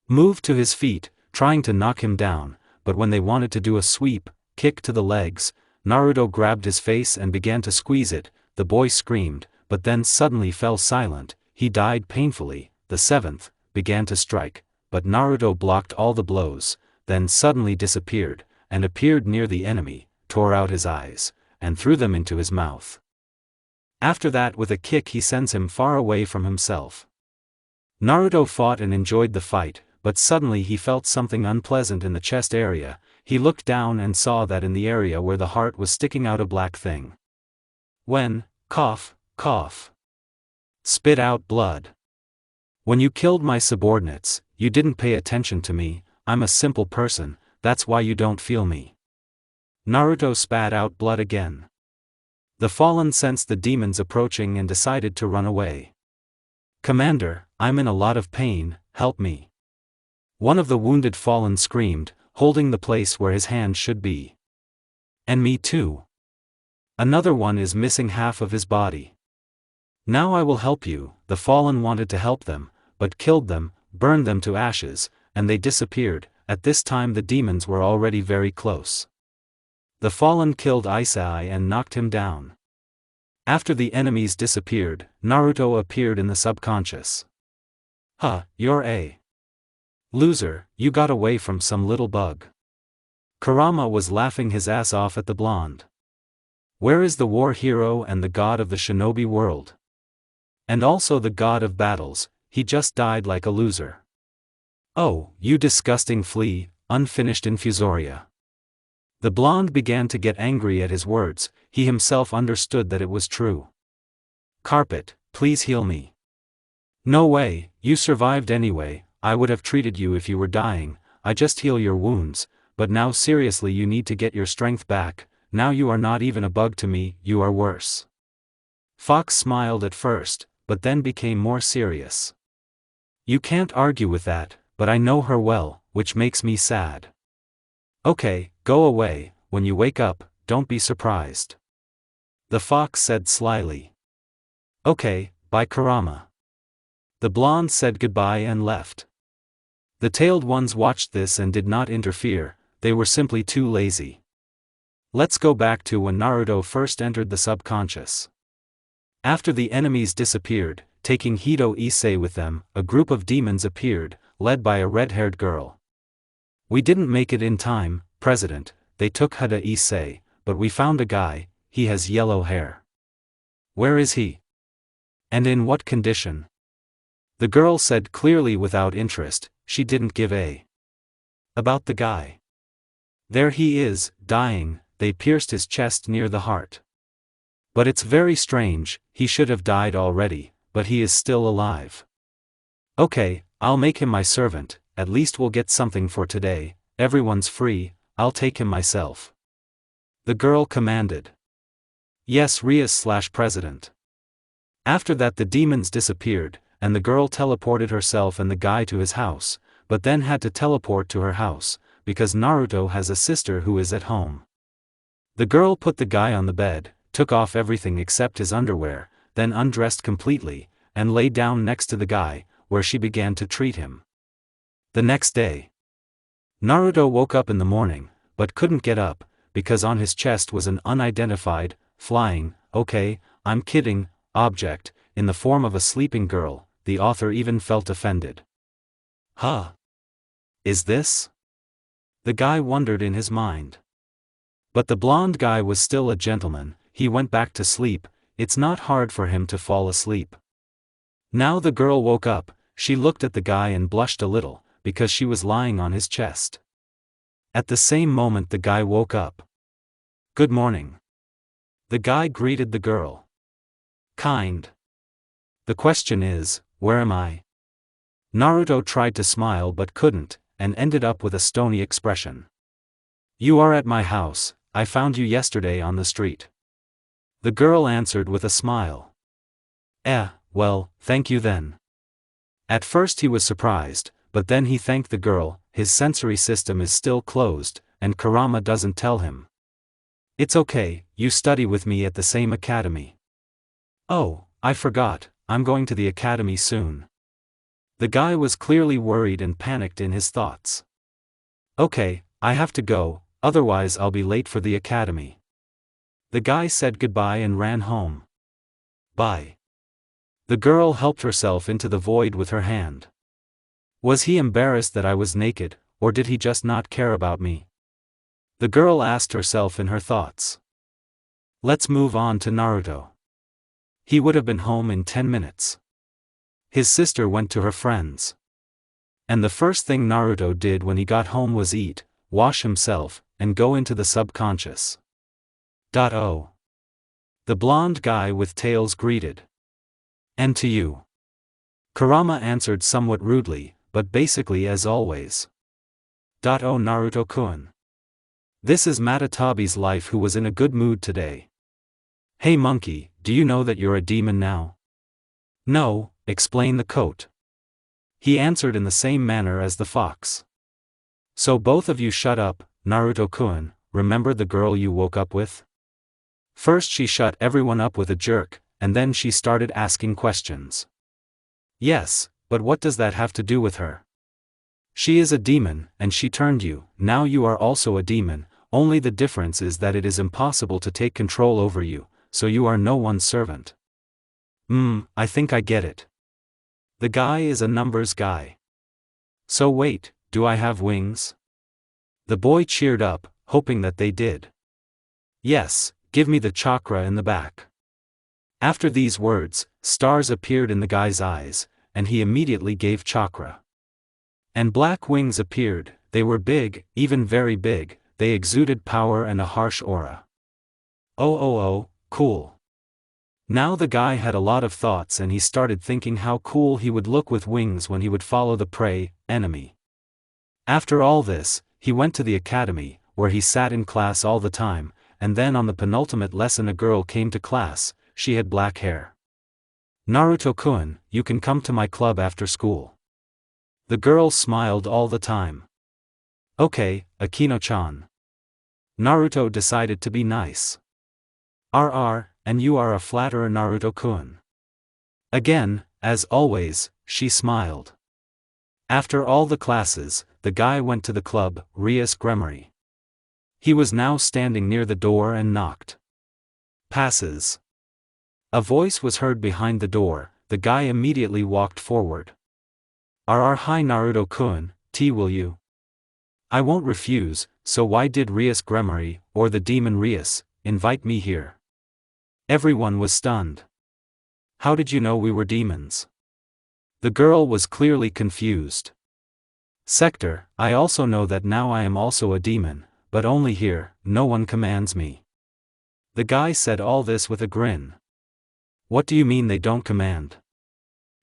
moved to his feet, trying to knock him down, but when they wanted to do a sweep, kick to the legs, Naruto grabbed his face and began to squeeze it. The boy screamed, but then suddenly fell silent. He died painfully. The seventh began to strike, but Naruto blocked all the blows, then suddenly disappeared, and appeared near the enemy, tore out his eyes, and threw them into his mouth. After that with a kick he sends him far away from himself. Naruto fought and enjoyed the fight, but suddenly he felt something unpleasant in the chest area. He looked down and saw that in the area where the heart was sticking out a black thing. When, cough, cough, spit out blood. When you killed my subordinates, you didn't pay attention to me. I'm a simple person, that's why you don't feel me. Naruto spat out blood again. The fallen sensed the demons approaching and decided to run away. Commander, I'm in a lot of pain, help me. One of the wounded fallen screamed, holding the place where his hand should be. And me too. Another one is missing half of his body. Now I will help you. The fallen wanted to help them, but killed them, burned them to ashes, and they disappeared. At this time the demons were already very close. The fallen killed Isai and knocked him down. After the enemies disappeared, Naruto appeared in the subconscious. Huh, you're a loser, you got away from some little bug. Kurama was laughing his ass off at the blonde. Where is the war hero and the god of the shinobi world? And also the god of battles, he just died like a loser. Oh, you disgusting flea, unfinished infusoria. The blonde began to get angry at his words. He himself understood that it was true. Carpet, please heal me. No way, you survived anyway. I would have treated you if you were dying. I just heal your wounds, but now seriously you need to get your strength back. Now you are not even a bug to me, you are worse. Fox smiled at first, but then became more serious. You can't argue with that, but I know her well, which makes me sad. Okay, go away. When you wake up, don't be surprised. The fox said slyly. Okay, bye Kurama. The blonde said goodbye and left. The tailed ones watched this and did not interfere, they were simply too lazy. Let's go back to when Naruto first entered the subconscious. After the enemies disappeared, taking Hito Issei with them, a group of demons appeared, led by a red-haired girl. We didn't make it in time, President, they took Hito Issei, but we found a guy, he has yellow hair. Where is he? And in what condition? The girl said clearly without interest, she didn't give a about the guy. There he is, dying, they pierced his chest near the heart. But it's very strange, he should have died already, but he is still alive. Okay, I'll make him my servant, at least we'll get something for today, everyone's free, I'll take him myself. The girl commanded. Yes, Rias/President. After that the demons disappeared, and the girl teleported herself and the guy to his house, but then had to teleport to her house, because Naruto has a sister who is at home. The girl put the guy on the bed, took off everything except his underwear, then undressed completely, and lay down next to the guy, where she began to treat him. The next day, Naruto woke up in the morning, but couldn't get up, because on his chest was an unidentified, flying, okay, I'm kidding, object, in the form of a sleeping girl. The author even felt offended. Huh? Is this? The guy wondered in his mind. But the blonde guy was still a gentleman, he went back to sleep, it's not hard for him to fall asleep. Now the girl woke up, she looked at the guy and blushed a little, because she was lying on his chest. At the same moment the guy woke up. Good morning. The guy greeted the girl. Kind. The question is, where am I? Naruto tried to smile but couldn't, and ended up with a stony expression. "You are at my house, I found you yesterday on the street." The girl answered with a smile. Well, thank you then." At first he was surprised, but then he thanked the girl. His sensory system is still closed, and Kurama doesn't tell him. "It's okay, you study with me at the same academy." "Oh, I forgot, I'm going to the academy soon." The guy was clearly worried and panicked in his thoughts. "Okay, I have to go, otherwise I'll be late for the academy." The guy said goodbye and ran home. "Bye." The girl helped herself into the void with her hand. Was he embarrassed that I was naked, or did he just not care about me? The girl asked herself in her thoughts. Let's move on to Naruto. He would have been home in 10 minutes. His sister went to her friends. And the first thing Naruto did when he got home was eat, wash himself, and go into the subconscious. Oh. The blonde guy with tails greeted. "And to you." Kurama answered somewhat rudely, but basically as always. Oh, Naruto-kun. This is Matatabi's life, who was in a good mood today. "Hey monkey, do you know that you're a demon now?" "No, explain the coat." He answered in the same manner as the fox. "So both of you shut up, Naruto-kun, remember the girl you woke up with?" First she shut everyone up with a jerk, and then she started asking questions. "Yes, but what does that have to do with her?" "She is a demon, and she turned you, now you are also a demon, only the difference is that it is impossible to take control over you, so you are no one's servant." I think I get it. The guy is a numbers guy. "So wait, do I have wings?" The boy cheered up, hoping that they did. "Yes, give me the chakra in the back." After these words, stars appeared in the guy's eyes, and he immediately gave chakra. And black wings appeared. They were big, even very big, they exuded power and a harsh aura. Oh, cool. Now the guy had a lot of thoughts, and he started thinking how cool he would look with wings when he would follow the prey, enemy. After all this, he went to the academy, where he sat in class all the time, and then on the penultimate lesson a girl came to class. She had black hair. "Naruto-kun, you can come to my club after school." The girl smiled all the time. "Okay, Akeno-chan." Naruto decided to be nice. And you are a flatterer, Naruto-kun." Again, as always, she smiled. After all the classes, the guy went to the club, Rias Gremory. He was now standing near the door and knocked. "Passes." A voice was heard behind the door. The guy immediately walked forward. Hi Naruto-kun, tea will you?" "I won't refuse, so why did Rias Gremory, or the demon Rias, invite me here?" Everyone was stunned. "How did you know we were demons?" The girl was clearly confused. "Sector, I also know that now I am also a demon, but only here, no one commands me." The guy said all this with a grin. "What do you mean they don't command?"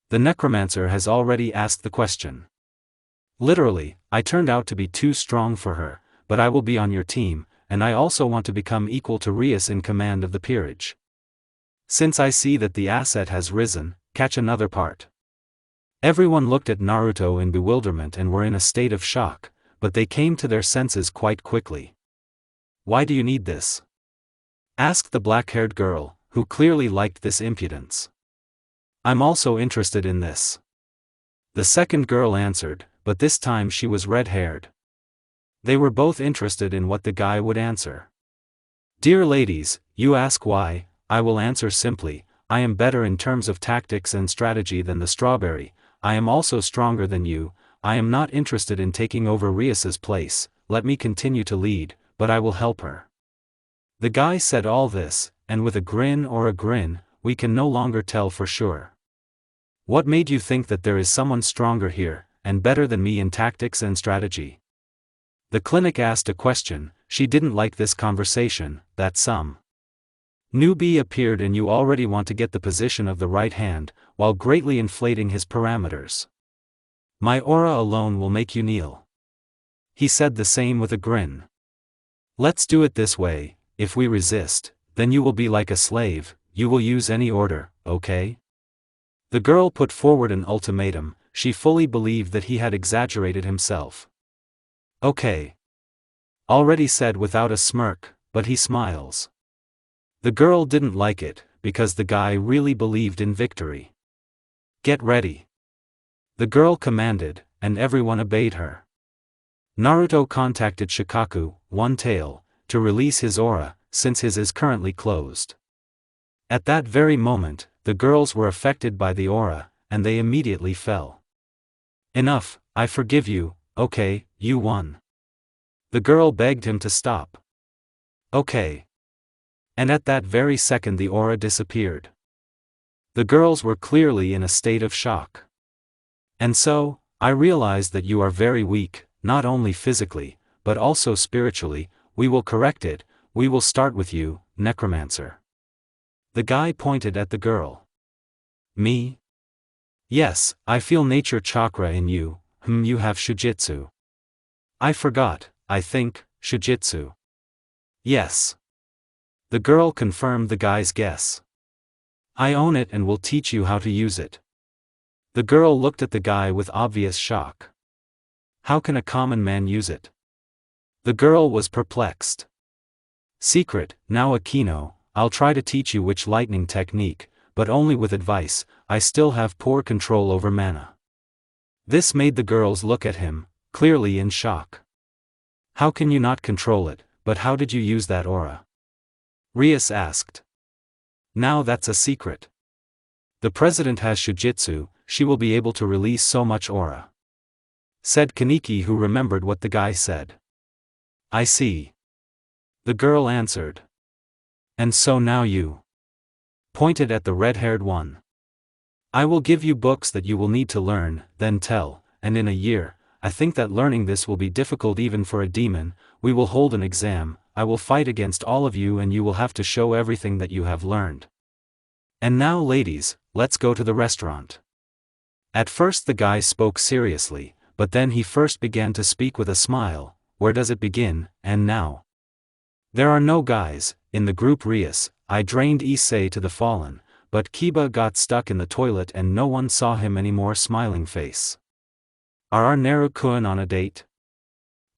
The necromancer has already asked the question. "Literally, I turned out to be too strong for her, but I will be on your team, and I also want to become equal to Rias in command of the peerage. Since I see that the asset has risen, catch another part." Everyone looked at Naruto in bewilderment and were in a state of shock, but they came to their senses quite quickly. "Why do you need this?" asked the black-haired girl, who clearly liked this impudence. "I'm also interested in this." The second girl answered, but this time she was red-haired. They were both interested in what the guy would answer. "Dear ladies, you ask why, I will answer simply, I am better in terms of tactics and strategy than the strawberry, I am also stronger than you, I am not interested in taking over Rias's place, let me continue to lead, but I will help her." The guy said all this, and with a grin, we can no longer tell for sure. "What made you think that there is someone stronger here, and better than me in tactics and strategy?" The clinic asked a question. She didn't like this conversation, that some newbie appeared and you already want to get the position of the right hand, while greatly inflating his parameters. "My aura alone will make you kneel." He said the same with a grin. Let's do it this way, if we resist, then you will be like a slave, you will use any order, okay? The girl put forward an ultimatum. She fully believed that he had exaggerated himself. Okay. Already said without a smirk, but he smiles. The girl didn't like it, because the guy really believed in victory. Get ready. The girl commanded, and everyone obeyed her. Naruto contacted Shikaku, One Tail, to release his aura, since his is currently closed. At that very moment, the girls were affected by the aura, and they immediately fell. Enough, I forgive you, okay, you won. The girl begged him to stop. Okay. And at that very second the aura disappeared. The girls were clearly in a state of shock. And so, I realized that you are very weak, not only physically, but also spiritually. We will correct it, we will start with you, necromancer. The guy pointed at the girl. Me? Yes, I feel nature chakra in you. You have shujitsu. I forgot, I think, shujitsu. Yes. The girl confirmed the guy's guess. I own it and will teach you how to use it. The girl looked at the guy with obvious shock. How can a common man use it? The girl was perplexed. Secret, now akeno, I'll try to teach you which lightning technique, but only with advice. I still have poor control over mana. This made the girls look at him, clearly in shock. How can you not control it, but how did you use that aura? Rias asked. Now that's a secret. The president has shujitsu, she will be able to release so much aura. Said Kaneki, who remembered what the guy said. I see. The girl answered. And so now you. Pointed at the red-haired one. I will give you books that you will need to learn, then tell, and in a year, I think that learning this will be difficult even for a demon. We will hold an exam, I will fight against all of you and you will have to show everything that you have learned. And now ladies, let's go to the restaurant. At first the guy spoke seriously, but then he first began to speak with a smile. Where does it begin, and now? There are no guys, in the group Rias. I drained Issei to the fallen, but Kiba got stuck in the toilet and no one saw him anymore. Smiling face. Are our Naruto-kun on a date?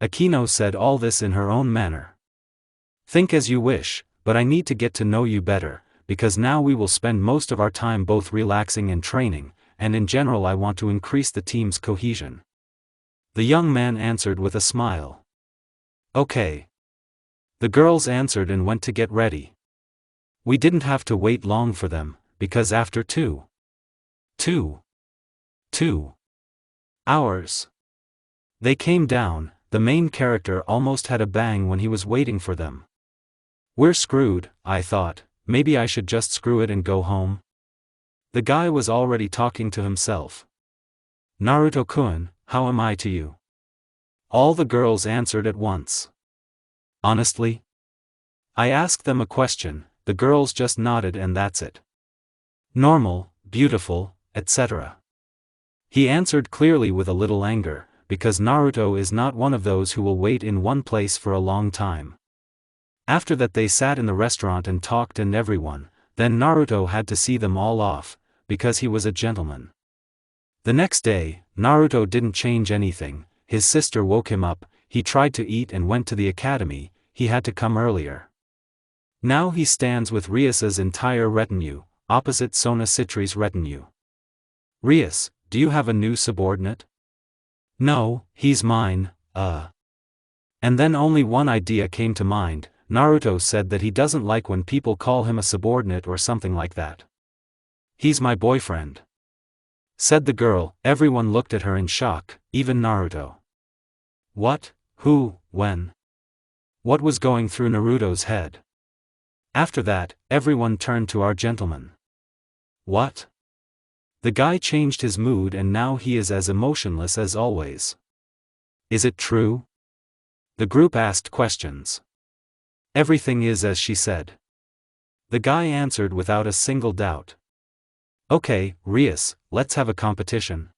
Akeno said all this in her own manner. Think as you wish, but I need to get to know you better, because now we will spend most of our time both relaxing and training, and in general I want to increase the team's cohesion. The young man answered with a smile. Okay. The girls answered and went to get ready. We didn't have to wait long for them, because after 2 hours, they came down. The main character almost had a bang when he was waiting for them. We're screwed, I thought, maybe I should just screw it and go home. The guy was already talking to himself. Naruto-kun, how am I to you? All the girls answered at once. Honestly? I asked them a question, the girls just nodded and that's it. Normal, beautiful, etc. He answered clearly with a little anger, because Naruto is not one of those who will wait in one place for a long time. After that they sat in the restaurant and talked and everyone, then Naruto had to see them all off, because he was a gentleman. The next day, Naruto didn't change anything. His sister woke him up, he tried to eat and went to the academy. He had to come earlier. Now he stands with Rias's entire retinue, opposite Sona Citri's retinue. Rias, do you have a new subordinate? No, he's mine, And then only one idea came to mind. Naruto said that he doesn't like when people call him a subordinate or something like that. He's my boyfriend. Said the girl. Everyone looked at her in shock, even Naruto. What? Who? When? What was going through Naruto's head? After that, everyone turned to our gentleman. What? The guy changed his mood and now he is as emotionless as always. Is it true? The group asked questions. Everything is as she said. The guy answered without a single doubt. Okay, Rias, let's have a competition.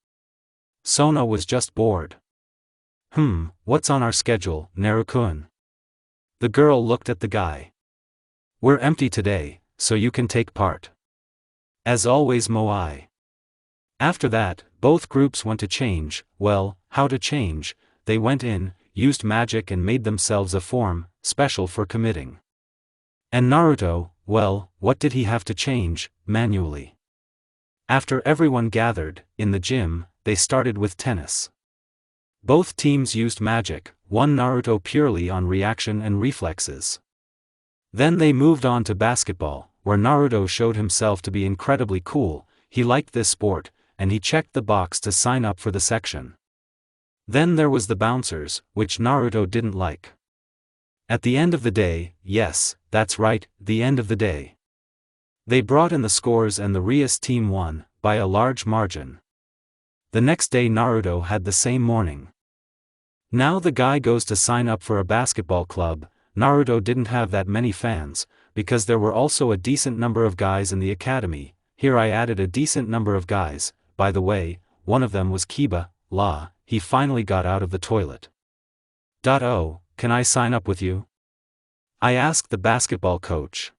Sona was just bored. What's on our schedule, Naruto-kun? The girl looked at the guy. We're empty today, so you can take part. As always, Moai. After that, both groups went to change. Well, how to change? They went in, used magic and made themselves a form, special for committing. And Naruto, well, what did he have to change, manually? After everyone gathered, in the gym, they started with tennis. Both teams used magic, one Naruto purely on reaction and reflexes. Then they moved on to basketball, where Naruto showed himself to be incredibly cool. He liked this sport, and he checked the box to sign up for the section. Then there was the bouncers, which Naruto didn't like. At the end of the day, yes, that's right, the end of the day. They brought in the scores and the Rias team won, by a large margin. The next day Naruto had the same morning. Now the guy goes to sign up for a basketball club. Naruto didn't have that many fans, because there were also a decent number of guys in the academy. Here I added a decent number of guys. By the way, one of them was Kiba. He finally got out of the toilet. Oh, can I sign up with you? I asked the basketball coach.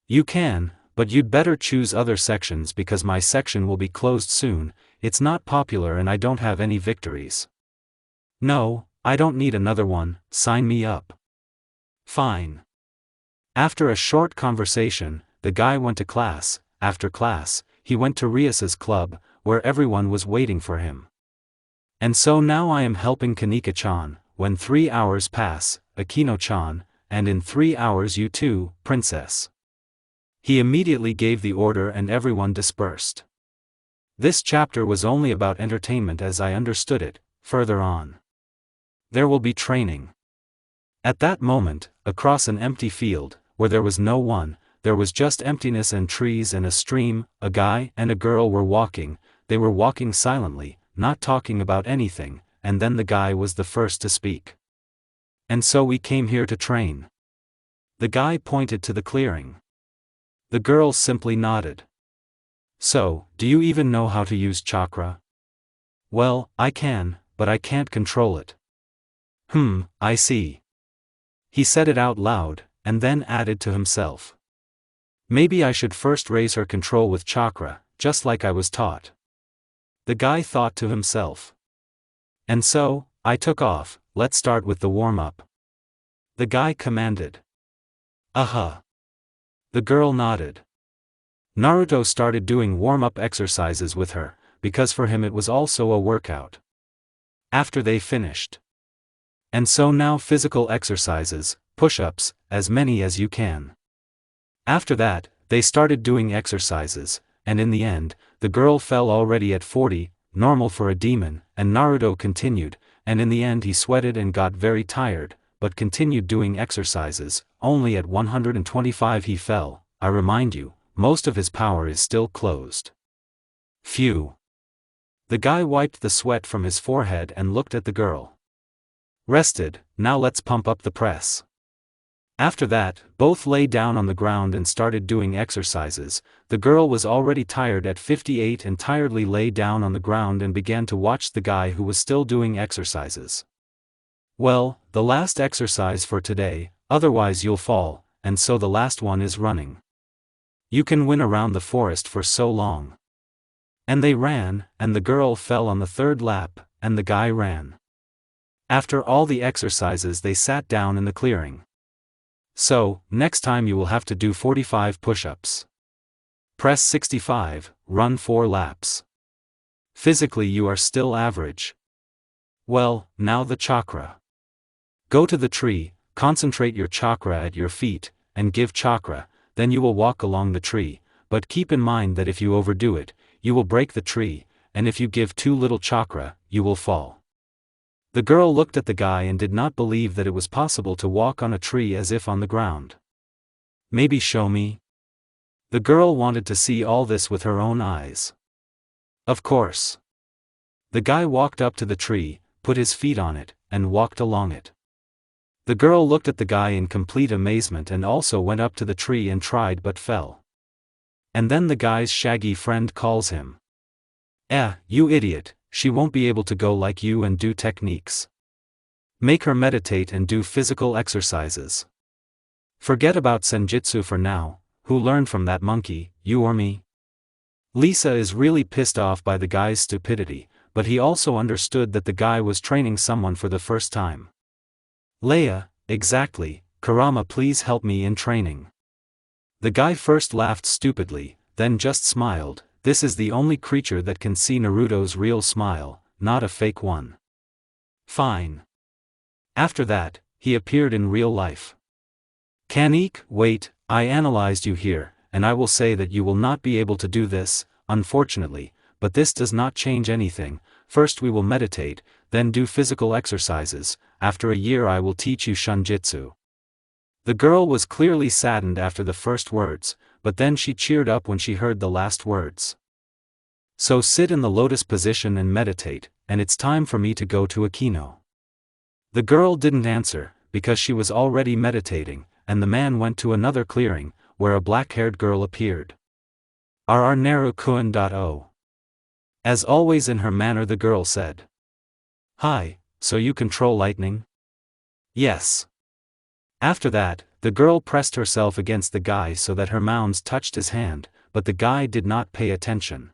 You can, but you'd better choose other sections because my section will be closed soon. It's not popular and I don't have any victories. No, I don't need another one, sign me up. Fine. After a short conversation, the guy went to class. After class, he went to Rias's club, where everyone was waiting for him. And so now I am helping Koneko-chan. When 3 hours pass, Akeno-chan, and in 3 hours you too, princess. He immediately gave the order and everyone dispersed. This chapter was only about entertainment as I understood it. Further on, there will be training. At that moment, across an empty field, where there was no one, there was just emptiness and trees and a stream. A guy and a girl were walking. They were walking silently, not talking about anything, and then the guy was the first to speak. And so we came here to train. The guy pointed to the clearing. The girl simply nodded. So, do you even know how to use chakra? Well, I can, but I can't control it. I see. He said it out loud, and then added to himself. Maybe I should first raise her control with chakra, just like I was taught. The guy thought to himself. And so, I took off. Let's start with the warm-up. The guy commanded. The girl nodded. Naruto started doing warm-up exercises with her, because for him it was also a workout. After they finished. And so now physical exercises, push-ups, as many as you can. After that, they started doing exercises, and in the end, the girl fell already at 40, normal for a demon, and Naruto continued, and in the end he sweated and got very tired, but continued doing exercises. Only at 125 he fell. I remind you, most of his power is still closed. Phew. The guy wiped the sweat from his forehead and looked at the girl. Rested, now let's pump up the press. After that, both lay down on the ground and started doing exercises. The girl was already tired at 58 and tiredly lay down on the ground and began to watch the guy who was still doing exercises. Well, the last exercise for today, otherwise you'll fall, and so the last one is running. You can win around the forest for so long. And they ran, and the girl fell on the third lap, and the guy ran. After all the exercises they sat down in the clearing. So, next time you will have to do 45 push-ups. Press 65, run 4 laps. Physically you are still average. Well, now the chakra. Go to the tree, concentrate your chakra at your feet, and give chakra, then you will walk along the tree, but keep in mind that if you overdo it, you will break the tree, and if you give too little chakra, you will fall. The girl looked at the guy and did not believe that it was possible to walk on a tree as if on the ground. Maybe show me? The girl wanted to see all this with her own eyes. Of course. The guy walked up to the tree, put his feet on it, and walked along it. The girl looked at the guy in complete amazement and also went up to the tree and tried but fell. And then the guy's shaggy friend calls him. You idiot, she won't be able to go like you and do techniques. Make her meditate and do physical exercises. Forget about senjutsu for now. Who learned from that monkey, you or me? Lisa is really pissed off by the guy's stupidity, but he also understood that the guy was training someone for the first time. Leia, exactly, Kurama, please help me in training. The guy first laughed stupidly, then just smiled. This is the only creature that can see Naruto's real smile, not a fake one. Fine. After that, he appeared in real life. Kaneki, wait, I analyzed you here, and I will say that you will not be able to do this, unfortunately, but this does not change anything. First we will meditate, then do physical exercises. After a year I will teach you shunjitsu. The girl was clearly saddened after the first words, but then she cheered up when she heard the last words. So sit in the lotus position and meditate, and it's time for me to go to Akeno. The girl didn't answer, because she was already meditating, and the man went to another clearing, where a black-haired girl appeared. RR Naru-kun.o. As always in her manner the girl said. Hi, so you control lightning? Yes. After that, the girl pressed herself against the guy so that her mounds touched his hand, but the guy did not pay attention.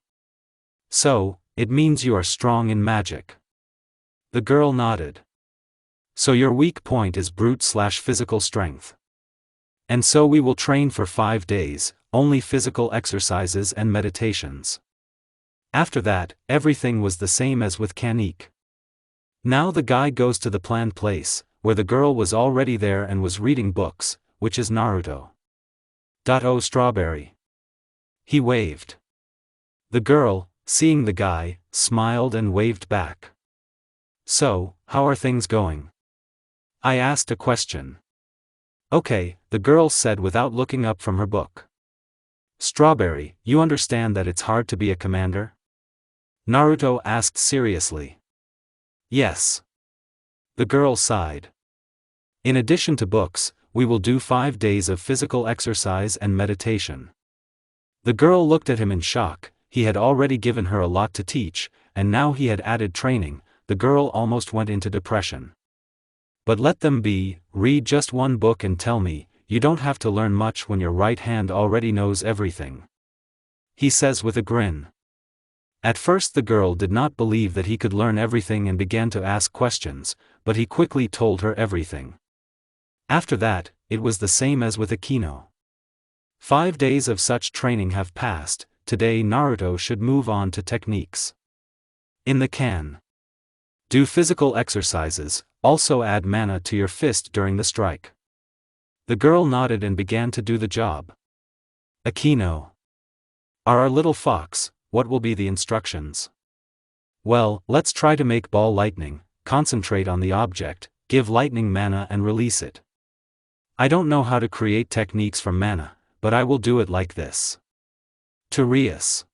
So, it means you are strong in magic. The girl nodded. So your weak point is brute/physical strength. And so we will train for 5 days, only physical exercises and meditations. After that, everything was the same as with Kaneki. Now the guy goes to the planned place, where the girl was already there and was reading books, which is Naruto. Oh strawberry. He waved. The girl, seeing the guy, smiled and waved back. So, how are things going? I asked a question. Okay, the girl said without looking up from her book. Strawberry, you understand that it's hard to be a commander? Naruto asked seriously. Yes. The girl sighed. In addition to books, we will do 5 days of physical exercise and meditation. The girl looked at him in shock. He had already given her a lot to teach, and now he had added training. The girl almost went into depression. But let them be, read just one book and tell me, you don't have to learn much when your right hand already knows everything. He says with a grin. At first the girl did not believe that he could learn everything and began to ask questions, but he quickly told her everything. After that, it was the same as with Akeno. 5 days of such training have passed. Today Naruto should move on to techniques. In the can. Do physical exercises, also add mana to your fist during the strike. The girl nodded and began to do the job. Akeno. Our little fox, what will be the instructions? Well, let's try to make ball lightning, concentrate on the object, give lightning mana and release it. I don't know how to create techniques from mana, but I will do it like this. To rias.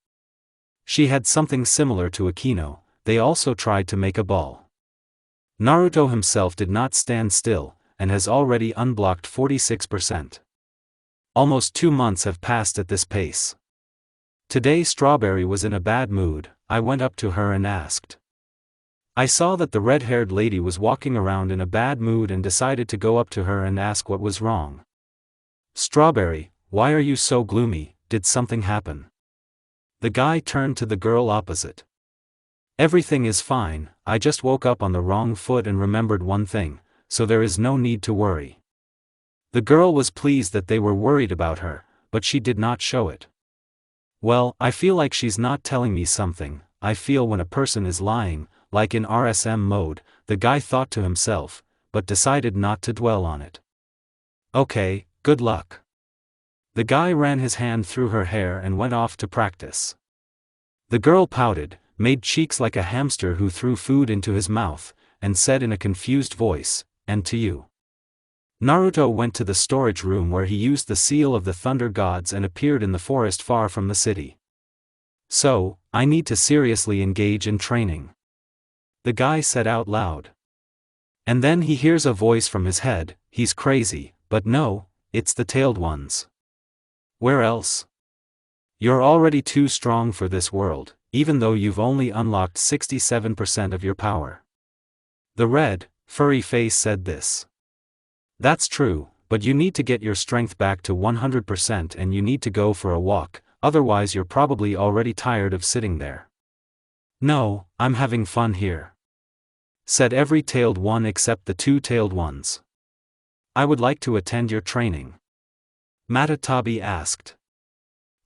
She had something similar to Akeno. They also tried to make a ball. Naruto himself did not stand still, and has already unblocked 46%. Almost 2 months have passed at this pace. Today Strawberry was in a bad mood. I went up to her and asked. I saw that the red-haired lady was walking around in a bad mood and decided to go up to her and ask what was wrong. Strawberry, why are you so gloomy? Did something happen? The guy turned to the girl opposite. Everything is fine, I just woke up on the wrong foot and remembered one thing, so there is no need to worry. The girl was pleased that they were worried about her, but she did not show it. Well, I feel like she's not telling me something. I feel when a person is lying, like in RSM mode, the guy thought to himself, but decided not to dwell on it. Okay, good luck. The guy ran his hand through her hair and went off to practice. The girl pouted, made cheeks like a hamster who threw food into his mouth, and said in a confused voice, and to you. Naruto went to the storage room where he used the seal of the thunder gods and appeared in the forest far from the city. So, I need to seriously engage in training. The guy said out loud. And then he hears a voice from his head, he's crazy, but no, it's the tailed ones. Where else? You're already too strong for this world, even though you've only unlocked 67% of your power. The red, Furry Face said this. That's true, but you need to get your strength back to 100% and you need to go for a walk, otherwise you're probably already tired of sitting there. No, I'm having fun here, said every tailed one except the two-tailed ones. I would like to attend your training, Matatabi asked.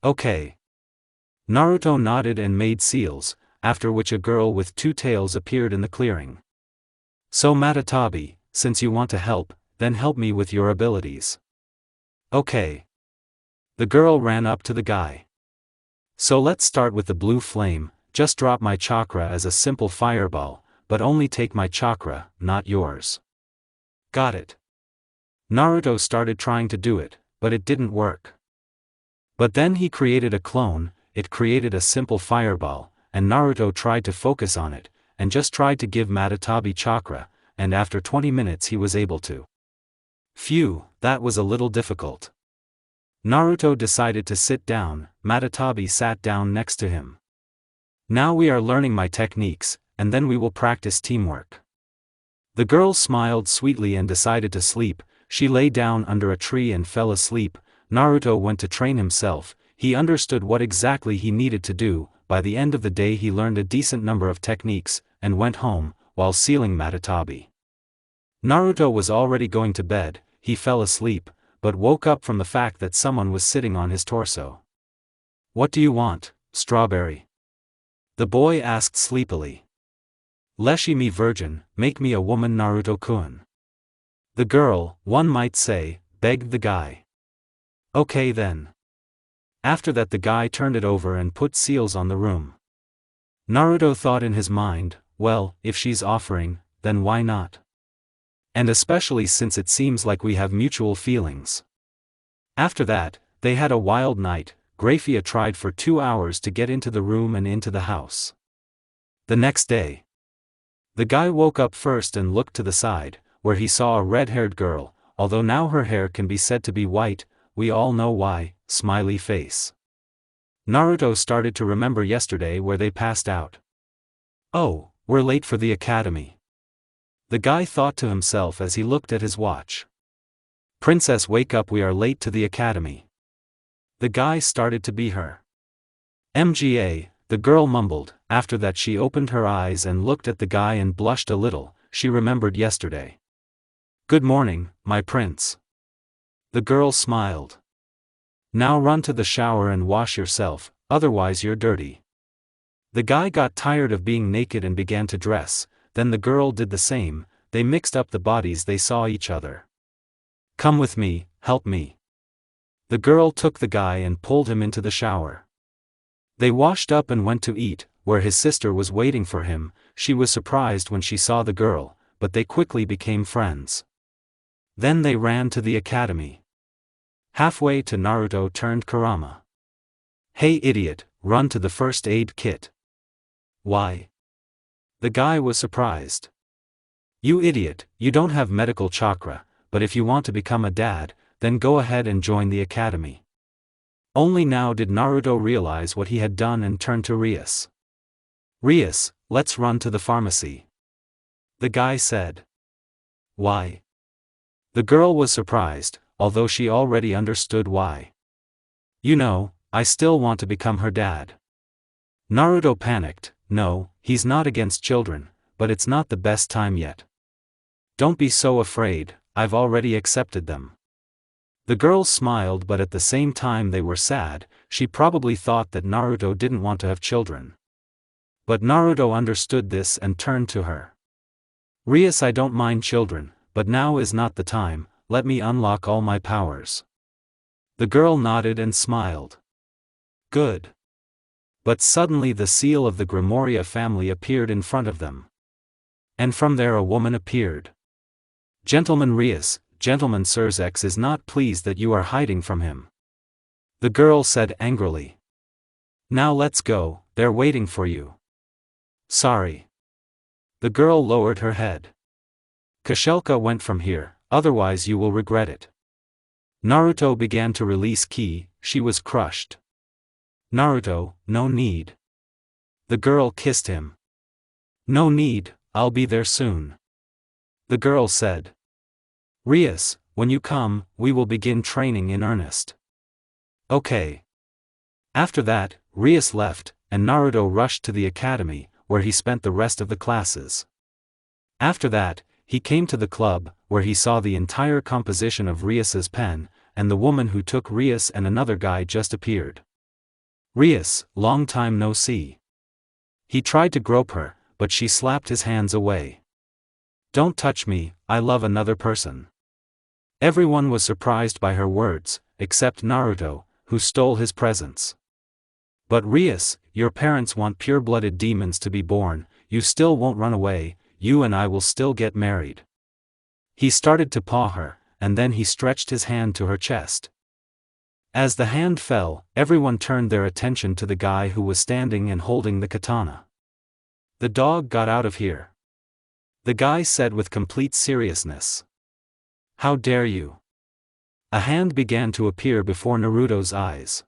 Okay. Naruto nodded and made seals, after which a girl with two tails appeared in the clearing. So Matatabi, since you want to help, then help me with your abilities. Okay. The girl ran up to the guy. So let's start with the blue flame. Just drop my chakra as a simple fireball, but only take my chakra, not yours. Got it. Naruto started trying to do it, but it didn't work. But then he created a clone, it created a simple fireball, and Naruto tried to focus on it, and just tried to give Matatabi chakra, and after 20 minutes he was able to. Phew, that was a little difficult. Naruto decided to sit down, Matatabi sat down next to him. Now we are learning my techniques, and then we will practice teamwork. The girl smiled sweetly and decided to sleep. She lay down under a tree and fell asleep. Naruto went to train himself. He understood what exactly he needed to do. By the end of the day he learned a decent number of techniques, and went home, while sealing Matatabi. Naruto was already going to bed. He fell asleep, but woke up from the fact that someone was sitting on his torso. What do you want, strawberry? The boy asked sleepily. Leshi me virgin, make me a woman Naruto-kun. The girl, one might say, begged the guy. Okay then. After that the guy turned it over and put seals on the room. Naruto thought in his mind, well, if she's offering, then why not? And especially since it seems like we have mutual feelings. After that, they had a wild night. Graphia tried for 2 hours to get into the room and into the house. The next day, the guy woke up first and looked to the side, where he saw a red-haired girl, although now her hair can be said to be white, we all know why, smiley face. Naruto started to remember yesterday where they passed out. Oh, we're late for the academy. The guy thought to himself as he looked at his watch. Princess, wake up, we are late to the academy. The guy started to be her. MGA, the girl mumbled. After that she opened her eyes and looked at the guy and blushed a little. She remembered yesterday. Good morning, my prince. The girl smiled. Now run to the shower and wash yourself, otherwise you're dirty. The guy got tired of being naked and began to dress, then the girl did the same. They mixed up the bodies, they saw each other. Come with me, help me. The girl took the guy and pulled him into the shower. They washed up and went to eat, where his sister was waiting for him. She was surprised when she saw the girl, but they quickly became friends. Then they ran to the academy. Halfway to Naruto turned Kurama. Hey idiot, run to the first aid kit. Why? The guy was surprised. You idiot, you don't have medical chakra, but if you want to become a dad, then go ahead and join the academy. Only now did Naruto realize what he had done and turned to Rias. Rias, let's run to the pharmacy. The guy said. Why? The girl was surprised, although she already understood why. You know, I still want to become her dad. Naruto panicked. No, he's not against children, but it's not the best time yet. Don't be so afraid, I've already accepted them. The girls smiled, but at the same time they were sad. She probably thought that Naruto didn't want to have children. But Naruto understood this and turned to her. Rias, I don't mind children, but now is not the time, let me unlock all my powers. The girl nodded and smiled. Good. But suddenly the seal of the Grimoria family appeared in front of them. And from there a woman appeared. Gentleman Rias, Gentleman Surzex is not pleased that you are hiding from him. The girl said angrily. Now let's go, they're waiting for you. Sorry. The girl lowered her head. Kashelka went from here, otherwise you will regret it. Naruto began to release ki, she was crushed. Naruto, no need. The girl kissed him. No need, I'll be there soon. The girl said. Rias, when you come, we will begin training in earnest. Okay. After that, Rias left, and Naruto rushed to the academy, where he spent the rest of the classes. After that, he came to the club, where he saw the entire composition of Rias's pen, and the woman who took Rias and another guy just appeared. Rias, long time no see. He tried to grope her, but she slapped his hands away. Don't touch me, I love another person. Everyone was surprised by her words, except Naruto, who stole his presents. But Rias, your parents want pure-blooded demons to be born, you still won't run away, you and I will still get married. He started to paw her, and then he stretched his hand to her chest. As the hand fell, everyone turned their attention to the guy who was standing and holding the katana. The dog got out of here. The guy said with complete seriousness. How dare you? A hand began to appear before Naruto's eyes.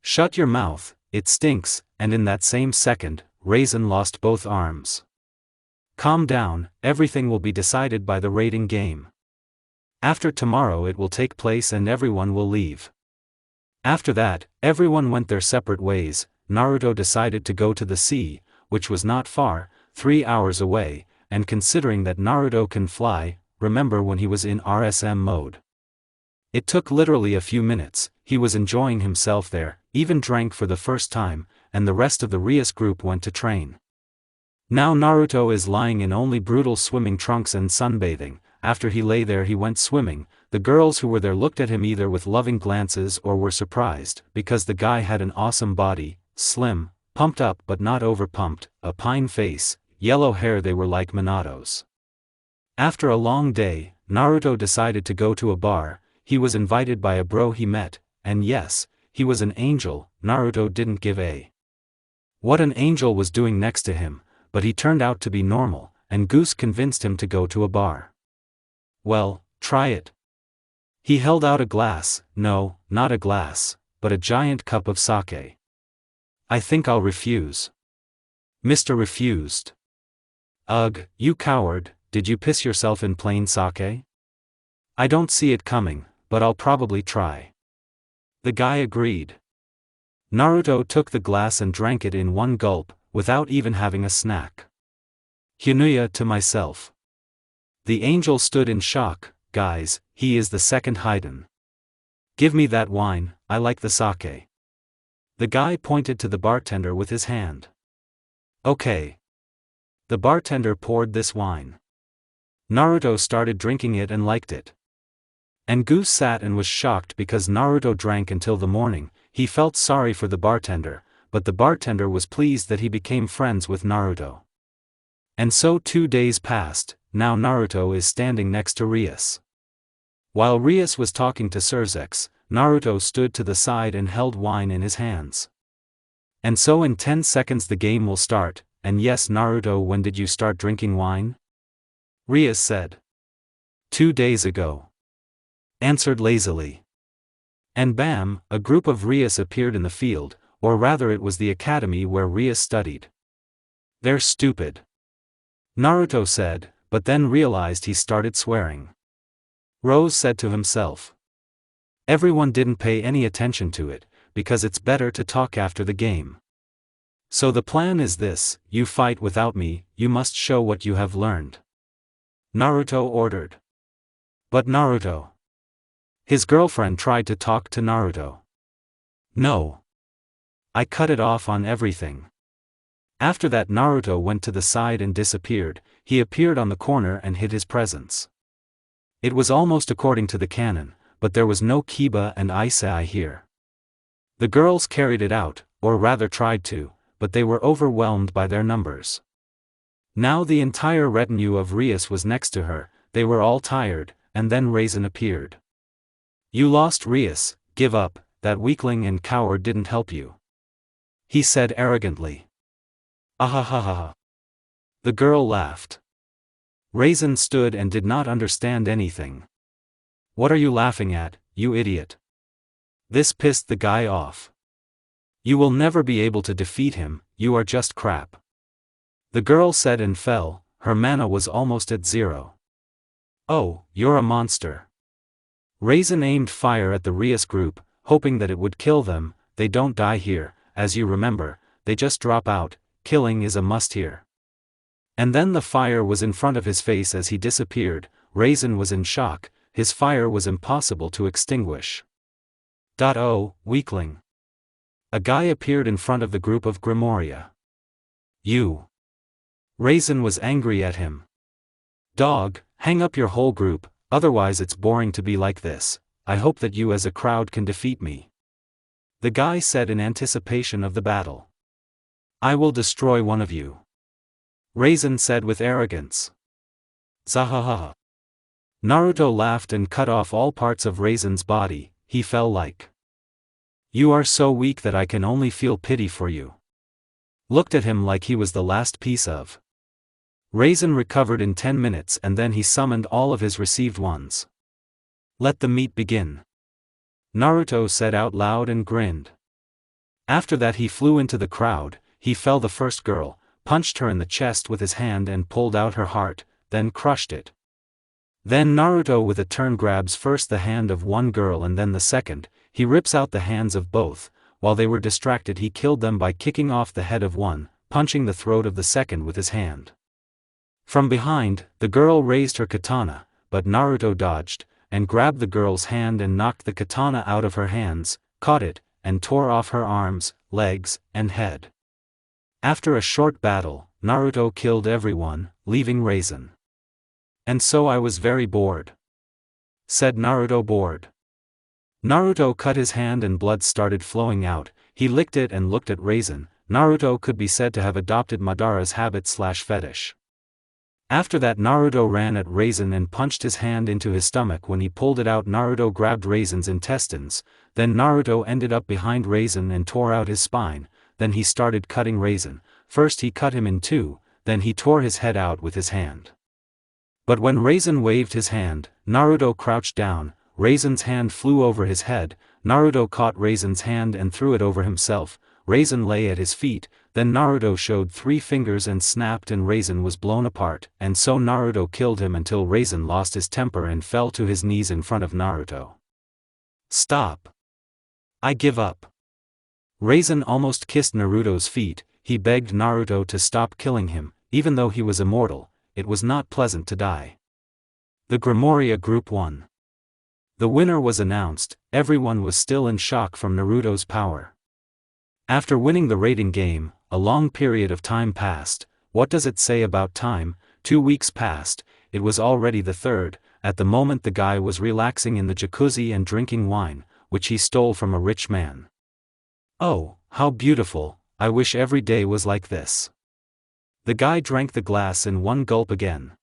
Shut your mouth, it stinks, and in that same second, Raisin lost both arms. Calm down, everything will be decided by the rating game. After tomorrow it will take place and everyone will leave. After that, everyone went their separate ways. Naruto decided to go to the sea, which was not far, 3 hours away, and considering that Naruto can fly, remember when he was in RSM mode. It took literally a few minutes, he was enjoying himself there, even drank for the first time, and the rest of the Rias group went to train. Now Naruto is lying in only brutal swimming trunks and sunbathing. After he lay there he went swimming. The girls who were there looked at him either with loving glances or were surprised, because the guy had an awesome body, slim, pumped up but not over-pumped, a pine face, yellow hair, they were like Minato's. After a long day, Naruto decided to go to a bar. He was invited by a bro he met, and yes, he was an angel. Naruto didn't give a what an angel was doing next to him, but he turned out to be normal, and Goose convinced him to go to a bar. Well, try it. He held out a glass, no, not a glass, but a giant cup of sake. I think I'll refuse. Mr. refused. Ugh, you coward, did you piss yourself in plain sake? I don't see it coming, but I'll probably try. The guy agreed. Naruto took the glass and drank it in one gulp, without even having a snack. Hinuya to myself. The angel stood in shock. Guys, he is the second Haiden. Give me that wine, I like the sake. The guy pointed to the bartender with his hand. Okay. The bartender poured this wine. Naruto started drinking it and liked it. And Goose sat and was shocked because Naruto drank until the morning. He felt sorry for the bartender, but the bartender was pleased that he became friends with Naruto. And so 2 days passed. Now Naruto is standing next to Rias. While Rias was talking to Surzex, Naruto stood to the side and held wine in his hands. And so in 10 seconds the game will start. And yes, Naruto, when did you start drinking wine? Rias said. 2 days ago. Answered lazily. And bam, a group of Rias appeared in the field, or rather it was the academy where Rias studied. They're stupid. Naruto said, but then realized he started swearing. Rose said to himself. Everyone didn't pay any attention to it, because it's better to talk after the game. So the plan is this: you fight without me, you must show what you have learned. Naruto ordered. But Naruto. His girlfriend tried to talk to Naruto. No. I cut it off on everything. After that Naruto went to the side and disappeared. He appeared on the corner and hid his presence. It was almost according to the canon, but there was no Kiba and Aisai here. The girls carried it out, or rather tried to, but they were overwhelmed by their numbers. Now the entire retinue of Rias was next to her. They were all tired, and then Raisin appeared. You lost, Rias, give up, that weakling and coward didn't help you. He said arrogantly. Ahahaha. The girl laughed. Raisin stood and did not understand anything. What are you laughing at, you idiot? This pissed the guy off. You will never be able to defeat him, you are just crap. The girl said and fell. Her mana was almost at 0. Oh, you're a monster. Raisin aimed fire at the Rias group, hoping that it would kill them. They don't die here, as you remember, they just drop out. Killing is a must here. And then the fire was in front of his face as he disappeared. Raisin was in shock, his fire was impossible to extinguish. Oh, weakling. A guy appeared in front of the group of Grimoria. You. Raisin was angry at him. Dog, hang up your whole group, otherwise it's boring to be like this. I hope that you as a crowd can defeat me. The guy said in anticipation of the battle. I will destroy one of you. Raisin said with arrogance. Zahaha. Naruto laughed and cut off all parts of Raisin's body. He fell like. You are so weak that I can only feel pity for you. Looked at him like he was the last piece of. Raisin recovered in 10 minutes and then he summoned all of his received ones. Let the meet begin. Naruto said out loud and grinned. After that he flew into the crowd, he fell the first girl, punched her in the chest with his hand and pulled out her heart, then crushed it. Then Naruto with a turn grabs first the hand of one girl and then the second, he rips out the hands of both. While they were distracted he killed them by kicking off the head of one, punching the throat of the second with his hand. From behind, the girl raised her katana, but Naruto dodged, and grabbed the girl's hand and knocked the katana out of her hands, caught it, and tore off her arms, legs, and head. After a short battle, Naruto killed everyone, leaving Raisin. And so I was very bored. Said Naruto bored. Naruto cut his hand and blood started flowing out, he licked it and looked at Raisin. Naruto could be said to have adopted Madara's habit/fetish. After that Naruto ran at Raisin and punched his hand into his stomach. When he pulled it out Naruto grabbed Raisin's intestines, then Naruto ended up behind Raisin and tore out his spine, then he started cutting Raisin. First he cut him in two, then he tore his head out with his hand. But when Raisin waved his hand, Naruto crouched down, Raisin's hand flew over his head, Naruto caught Raisin's hand and threw it over himself, Raisin lay at his feet, then Naruto showed 3 fingers and snapped and Raisin was blown apart, and so Naruto killed him until Raisin lost his temper and fell to his knees in front of Naruto. Stop. I give up. Raisin almost kissed Naruto's feet, he begged Naruto to stop killing him, even though he was immortal, it was not pleasant to die. The Grimoria Group won. The winner was announced, everyone was still in shock from Naruto's power. After winning the rating game, a long period of time passed. What does it say about time? 2 weeks passed, it was already the 3rd, at the moment the guy was relaxing in the jacuzzi and drinking wine, which he stole from a rich man. Oh, how beautiful, I wish every day was like this. The guy drank the glass in one gulp again.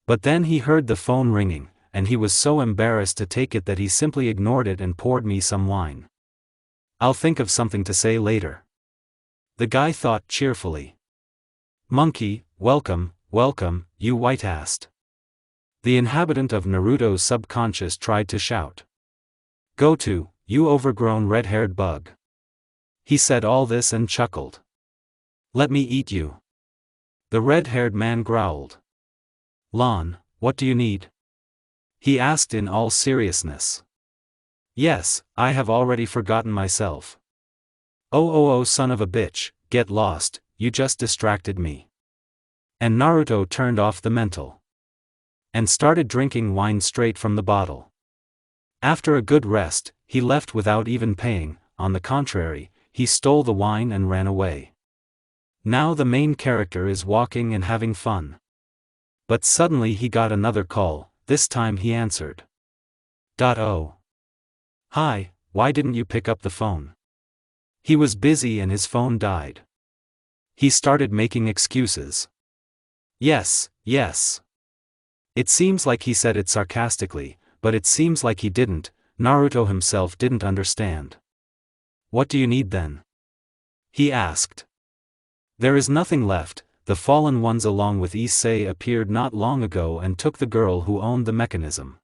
But then he heard the phone ringing, and he was so embarrassed to take it that he simply ignored it and poured me some wine. I'll think of something to say later. The guy thought cheerfully. Monkey, welcome, welcome, you white-assed. The inhabitant of Naruto's subconscious tried to shout. Go to, you overgrown red-haired bug. He said all this and chuckled. Let me eat you. The red-haired man growled. Lon, what do you need? He asked in all seriousness. Yes, I have already forgotten myself. Oh son of a bitch, get lost, you just distracted me. And Naruto turned off the mental. And started drinking wine straight from the bottle. After a good rest, he left without even paying, on the contrary, he stole the wine and ran away. Now the main character is walking and having fun. But suddenly he got another call, this time he answered. Oh. Hi, why didn't you pick up the phone? He was busy and his phone died. He started making excuses. Yes. It seems like he said it sarcastically, but it seems like he didn't. Naruto himself didn't understand. What do you need then? He asked. There is nothing left, the fallen ones along with Issei appeared not long ago and took the girl who owned the mechanism.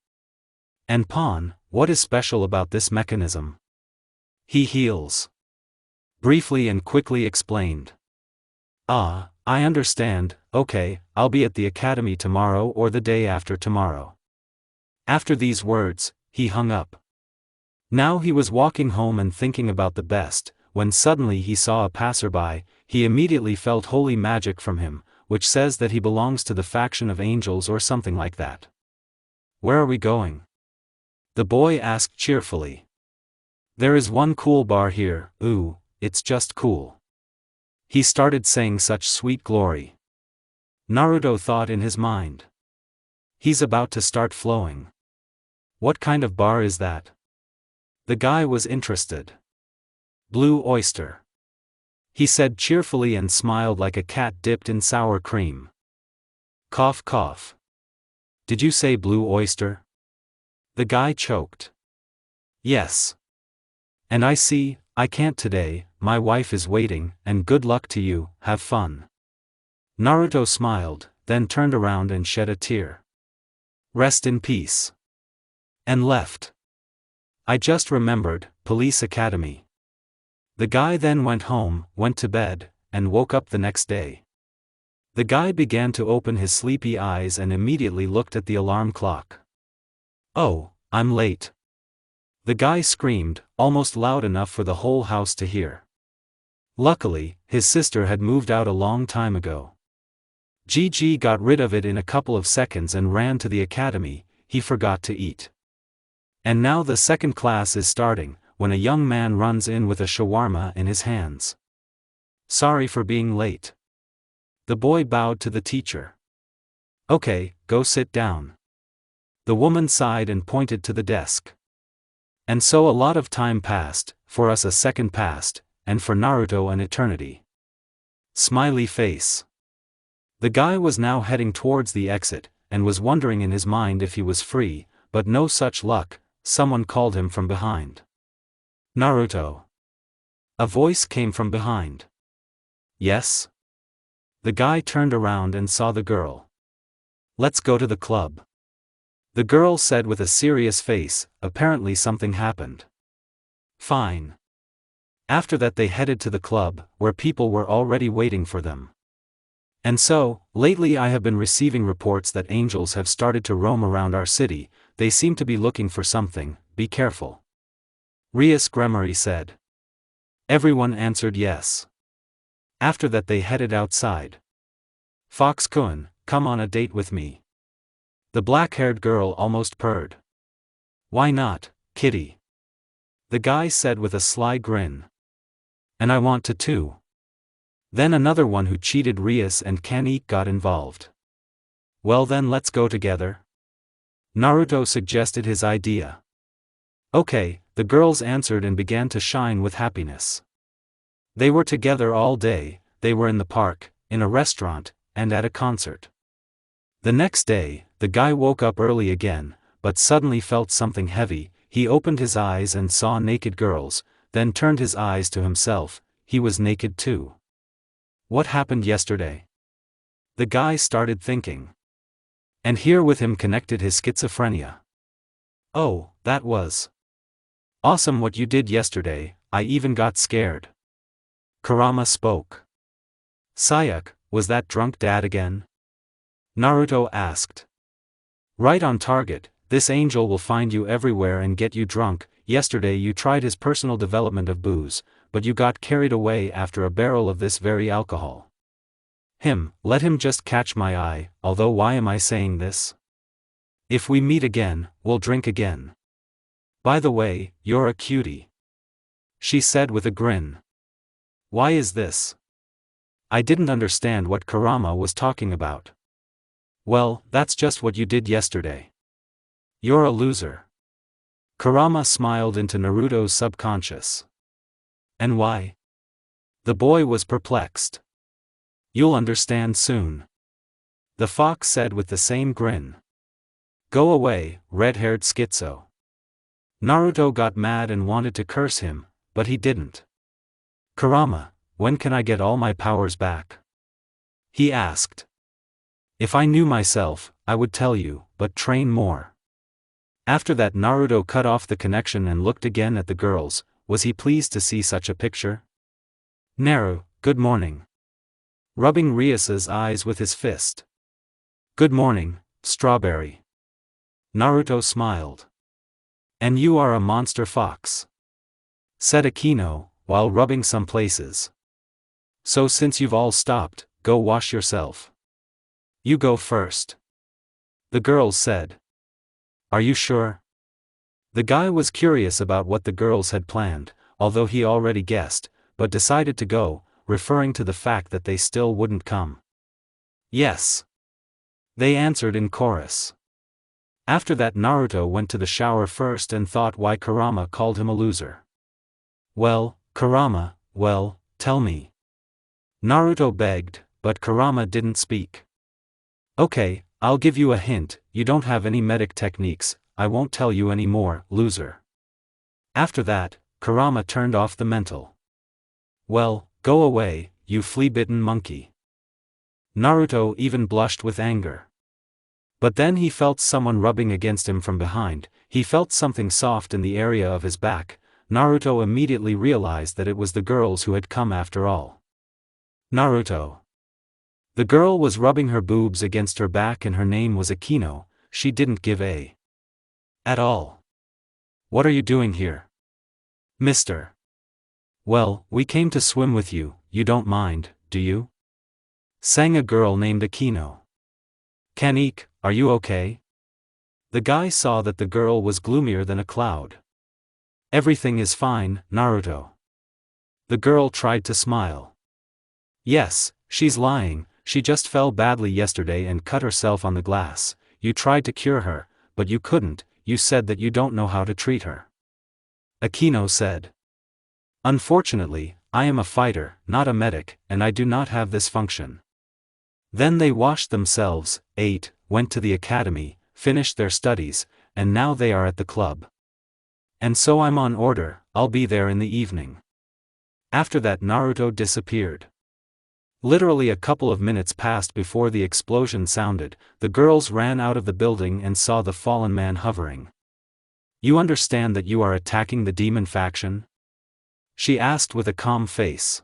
And Pawn, what is special about this mechanism? He heals. Briefly and quickly explained. Ah, I understand, okay, I'll be at the academy tomorrow or the day after tomorrow. After these words, he hung up. Now he was walking home and thinking about the best, when suddenly he saw a passerby. He immediately felt holy magic from him, which says that he belongs to the faction of angels or something like that. Where are we going? The boy asked cheerfully. There is one cool bar here. Ooh, it's just cool. He started saying such sweet glory. Naruto thought in his mind. He's about to start flowing. What kind of bar is that? The guy was interested. Blue Oyster. He said cheerfully and smiled like a cat dipped in sour cream. Cough cough. Did you say Blue Oyster? The guy choked. Yes. And I can't today, my wife is waiting, and good luck to you, have fun. Naruto smiled, then turned around and shed a tear. Rest in peace. And left. I just remembered, Police Academy. The guy then went home, went to bed, and woke up the next day. The guy began to open his sleepy eyes and immediately looked at the alarm clock. Oh, I'm late. The guy screamed, almost loud enough for the whole house to hear. Luckily, his sister had moved out a long time ago. Gigi got rid of it in a couple of seconds and ran to the academy. He forgot to eat. And now the second class is starting, when a young man runs in with a shawarma in his hands. Sorry for being late. The boy bowed to the teacher. Okay, go sit down. The woman sighed and pointed to the desk. And so a lot of time passed, for us a second passed, and for Naruto an eternity. Smiley face. The guy was now heading towards the exit, and was wondering in his mind if he was free, but no such luck. Someone called him from behind. Naruto. A voice came from behind. Yes? The guy turned around and saw the girl. Let's go to the club. The girl said with a serious face. Apparently something happened. Fine. After that they headed to the club, where people were already waiting for them. And so, lately I have been receiving reports that angels have started to roam around our city. They seem to be looking for something, be careful. Rias Gremory said. Everyone answered yes. After that they headed outside. Fox-kun, come on a date with me. The black-haired girl almost purred. Why not, kitty? The guy said with a sly grin. And I want to too. Then another one who cheated Rias and Kaneki got involved. Well then let's go together. Naruto suggested his idea. Okay, the girls answered and began to shine with happiness. They were together all day. They were in the park, in a restaurant, and at a concert. The next day, the guy woke up early again, but suddenly felt something heavy. He opened his eyes and saw naked girls, then turned his eyes to himself. He was naked too. What happened yesterday? The guy started thinking. And here with him connected his schizophrenia. Oh, that was awesome what you did yesterday. I even got scared. Kurama spoke. Sayaka, was that drunk dad again? Naruto asked. Right on target. This angel will find you everywhere and get you drunk. Yesterday you tried his personal development of booze, but you got carried away after a barrel of this very alcohol. Let him just catch my eye, although why am I saying this? If we meet again, we'll drink again. By the way, you're a cutie. She said with a grin. Why is this? I didn't understand what Kurama was talking about. Well, that's just what you did yesterday. You're a loser. Kurama smiled into Naruto's subconscious. And why? The boy was perplexed. You'll understand soon. The fox said with the same grin. Go away, red-haired schizo. Naruto got mad and wanted to curse him, but he didn't. Kurama, when can I get all my powers back? He asked. If I knew myself, I would tell you, but train more. After that Naruto cut off the connection and looked again at the girls. Was he pleased to see such a picture? Naru, good morning. Rubbing Rias's eyes with his fist. Good morning, Strawberry. Naruto smiled. And you are a monster fox, said Akeno, while rubbing some places. So since you've all stopped, go wash yourself. You go first, the girls said. Are you sure? The guy was curious about what the girls had planned, although he already guessed, but decided to go, referring to the fact that they still wouldn't come. Yes, they answered in chorus. After that, Naruto went to the shower first and thought why Kurama called him a loser. Well, Kurama, tell me. Naruto begged, but Kurama didn't speak. Okay, I'll give you a hint, you don't have any medic techniques, I won't tell you any more, loser. After that, Kurama turned off the mental. Well, go away, you flea-bitten monkey. Naruto even blushed with anger. But then he felt someone rubbing against him from behind, he felt something soft in the area of his back. Naruto immediately realized that it was the girls who had come after all. Naruto. The girl was rubbing her boobs against her back and her name was Akeno. She didn't give a at all. What are you doing here, mister? Well, we came to swim with you, you don't mind, do you? Sang a girl named Akeno. Kanik, are you okay? The guy saw that the girl was gloomier than a cloud. Everything is fine, Naruto. The girl tried to smile. Yes, she's lying, she just fell badly yesterday and cut herself on the glass. You tried to cure her, but you couldn't, you said that you don't know how to treat her. Akeno said. Unfortunately, I am a fighter, not a medic, and I do not have this function. Then they washed themselves, ate, went to the academy, finished their studies, and now they are at the club. And so I'm on order, I'll be there in the evening. After that, Naruto disappeared. Literally a couple of minutes passed before the explosion sounded. The girls ran out of the building and saw the fallen man hovering. You understand that you are attacking the demon faction? She asked with a calm face.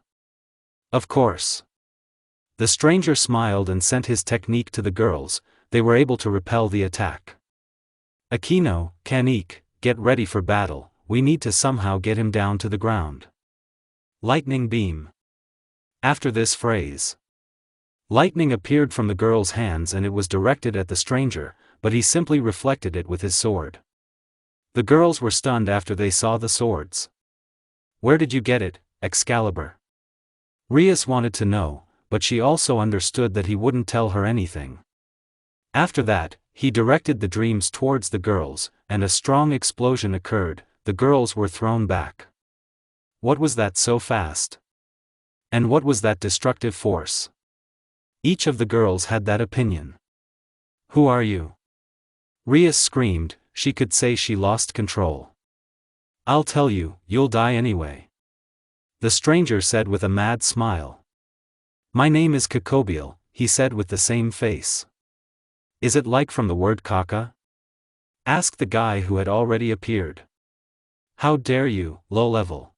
Of course. The stranger smiled and sent his technique to the girls. They were able to repel the attack. Akeno, Kanik, get ready for battle, we need to somehow get him down to the ground. Lightning beam. After this phrase, lightning appeared from the girl's hands and it was directed at the stranger, but he simply reflected it with his sword. The girls were stunned after they saw the swords. Where did you get it, Excalibur? Rias wanted to know, but she also understood that he wouldn't tell her anything. After that, he directed the dreams towards the girls, and a strong explosion occurred. The girls were thrown back. What was that so fast? And what was that destructive force? Each of the girls had that opinion. Who are you? Rias screamed, she could say she lost control. I'll tell you, you'll die anyway. The stranger said with a mad smile. My name is Kokobiel, he said with the same face. Is it like from the word kaka? Asked the guy who had already appeared. How dare you, low level.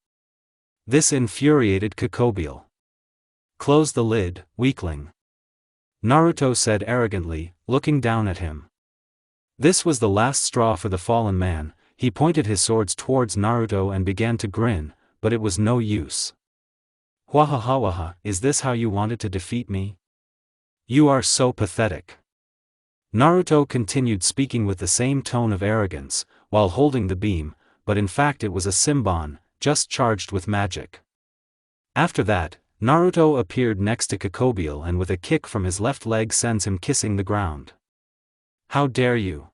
This infuriated Kokobiel. Close the lid, weakling. Naruto said arrogantly, looking down at him. This was the last straw for the fallen man. He pointed his swords towards Naruto and began to grin, but it was no use. Wahahawaha, is this how you wanted to defeat me? You are so pathetic. Naruto continued speaking with the same tone of arrogance, while holding the beam, but in fact it was a Simbon, just charged with magic. After that, Naruto appeared next to Kokobiel and with a kick from his left leg sends him kissing the ground. How dare you?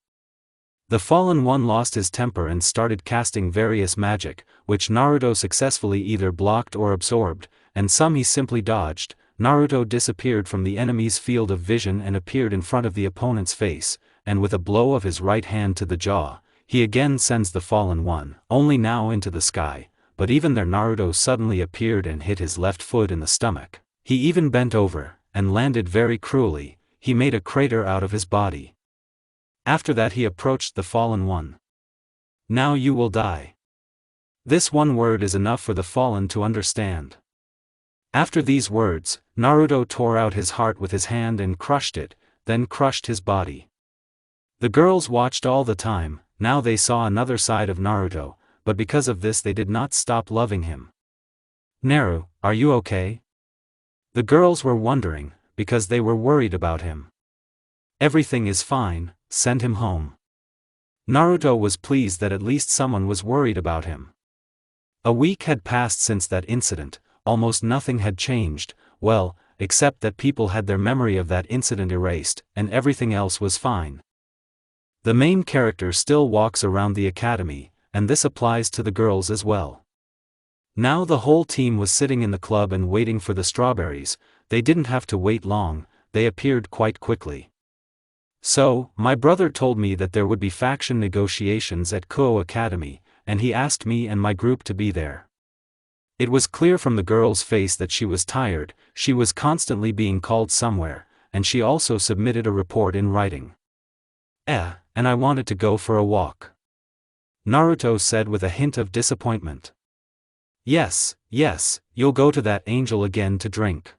The fallen one lost his temper and started casting various magic, which Naruto successfully either blocked or absorbed, and some he simply dodged. Naruto disappeared from the enemy's field of vision and appeared in front of the opponent's face, and with a blow of his right hand to the jaw, he again sends the fallen one, only now into the sky, but even there Naruto suddenly appeared and hit his left foot in the stomach. He even bent over, and landed very cruelly. He made a crater out of his body. After that he approached the fallen one. Now you will die. This one word is enough for the fallen to understand. After these words, Naruto tore out his heart with his hand and crushed it, then crushed his body. The girls watched all the time. Now they saw another side of Naruto, but because of this they did not stop loving him. Naru, are you okay? The girls were wondering, because they were worried about him. Everything is fine, send him home. Naruto was pleased that at least someone was worried about him. A week had passed since that incident, almost nothing had changed, well, except that people had their memory of that incident erased, and everything else was fine. The main character still walks around the academy, and this applies to the girls as well. Now the whole team was sitting in the club and waiting for the strawberries. They didn't have to wait long, they appeared quite quickly. So, my brother told me that there would be faction negotiations at Kuo Academy, and he asked me and my group to be there. It was clear from the girl's face that she was tired, she was constantly being called somewhere, and she also submitted a report in writing. And I wanted to go for a walk. Naruto said with a hint of disappointment. Yes, you'll go to that angel again to drink.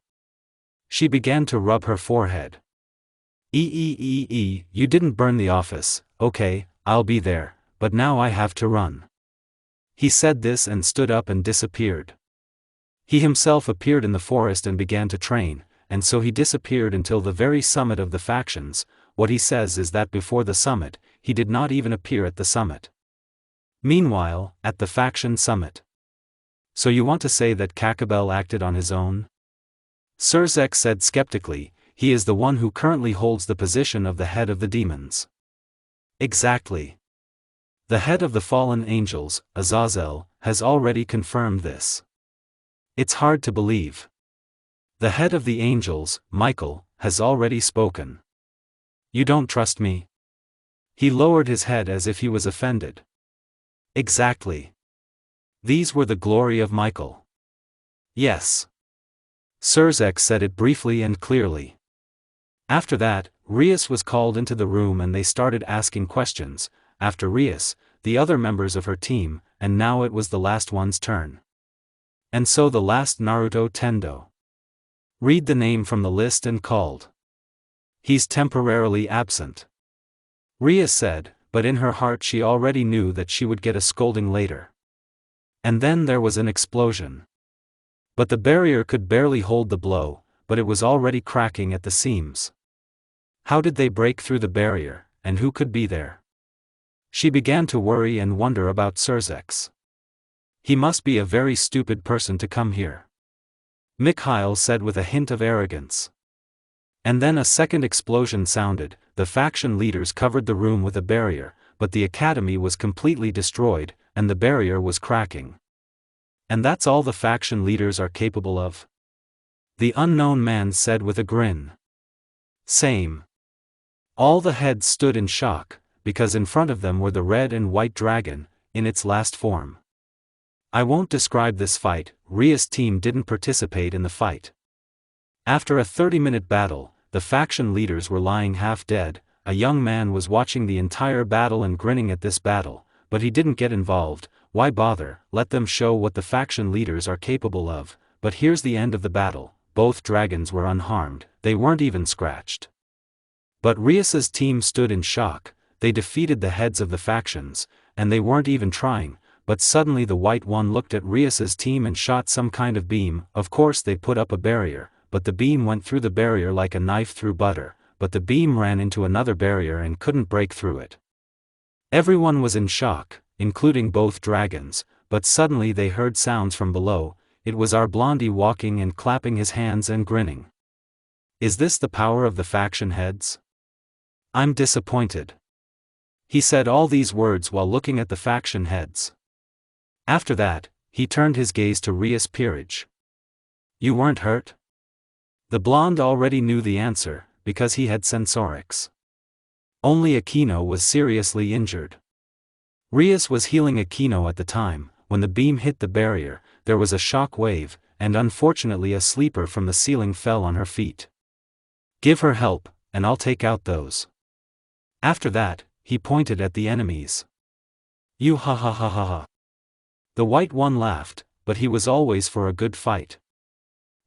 She began to rub her forehead. You didn't burn the office, okay, I'll be there, but now I have to run. He said this and stood up and disappeared. He himself appeared in the forest and began to train, and so he disappeared until the very summit of the factions. What he says is that before the summit, he did not even appear at the summit. Meanwhile, at the faction summit. So you want to say that Kakabel acted on his own? Surzek said skeptically, he is the one who currently holds the position of the head of the demons. Exactly. The head of the fallen angels, Azazel, has already confirmed this. It's hard to believe. The head of the angels, Michael, has already spoken. You don't trust me? He lowered his head as if he was offended. Exactly. These were the glory of Michael. Yes. Surzek said it briefly and clearly. After that, Rias was called into the room and they started asking questions. After Rias, the other members of her team, and now it was the last one's turn. And so the last Naruto Tendo. Read the name from the list and called. He's temporarily absent. Rias said, but in her heart she already knew that she would get a scolding later. And then there was an explosion. But the barrier could barely hold the blow, but it was already cracking at the seams. How did they break through the barrier, and who could be there? She began to worry and wonder about Surzek's. He must be a very stupid person to come here. Mikhail said with a hint of arrogance. And then a second explosion sounded. The faction leaders covered the room with a barrier, but the academy was completely destroyed, and the barrier was cracking. And that's all the faction leaders are capable of? The unknown man said with a grin. Same. All the heads stood in shock, because in front of them were the red and white dragon, in its last form. I won't describe this fight. Ria's team didn't participate in the fight. After a 30-minute battle, the faction leaders were lying half dead. A young man was watching the entire battle and grinning at this battle, but he didn't get involved. Why bother? Let them show what the faction leaders are capable of. But here's the end of the battle. Both dragons were unharmed, they weren't even scratched. But Rias's team stood in shock. They defeated the heads of the factions, and they weren't even trying. But suddenly the white one looked at Rias's team and shot some kind of beam. Of course they put up a barrier, but the beam went through the barrier like a knife through butter, but the beam ran into another barrier and couldn't break through it. Everyone was in shock, including both dragons, but suddenly they heard sounds from below. It was our Blondie walking and clapping his hands and grinning. Is this the power of the faction heads? I'm disappointed. He said all these words while looking at the faction heads. After that, he turned his gaze to Rias Peerage. You weren't hurt? The blonde already knew the answer, because he had sensorics. Only Akeno was seriously injured. Rias was healing Akeno at the time. When the beam hit the barrier, there was a shock wave, and unfortunately a sleeper from the ceiling fell on her feet. Give her help, and I'll take out those. After that, he pointed at the enemies. You ha ha ha ha ha. The white one laughed, but he was always for a good fight.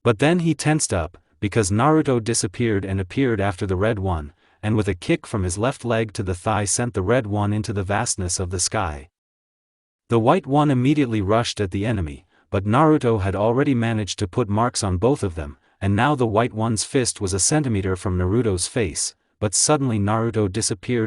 But then he tensed up, because Naruto disappeared and appeared after the red one, and with a kick from his left leg to the thigh sent the red one into the vastness of the sky. The white one immediately rushed at the enemy, but Naruto had already managed to put marks on both of them, and now the white one's fist was a centimeter from Naruto's face, but suddenly Naruto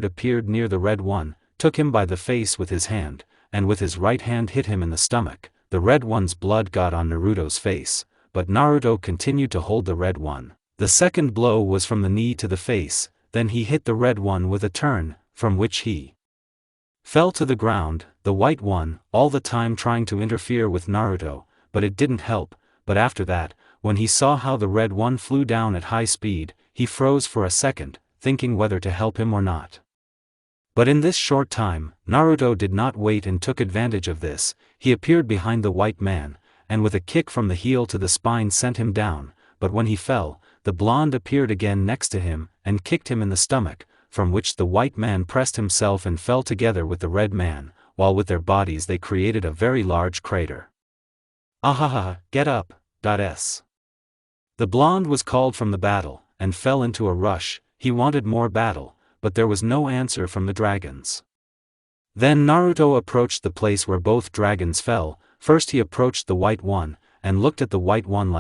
appeared near the red one, took him by the face with his hand, and with his right hand hit him in the stomach. The red one's blood got on Naruto's face, but Naruto continued to hold the red one. The second blow was from the knee to the face, then he hit the red one with a turn, from which he fell to the ground, the white one, all the time trying to interfere with Naruto, but it didn't help. But after that, when he saw how the red one flew down at high speed, he froze for a second, thinking whether to help him or not. But in this short time, Naruto did not wait and took advantage of this. He appeared behind the white man, and with a kick from the heel to the spine sent him down, but when he fell, the blonde appeared again next to him, and kicked him in the stomach, from which the white man pressed himself and fell together with the red man, while with their bodies they created a very large crater. Ahaha, get up, s. The blonde was called from the battle, and fell into a rush. He wanted more battle, but there was no answer from the dragons. Then Naruto approached the place where both dragons fell. First he approached the white one, and looked at the white one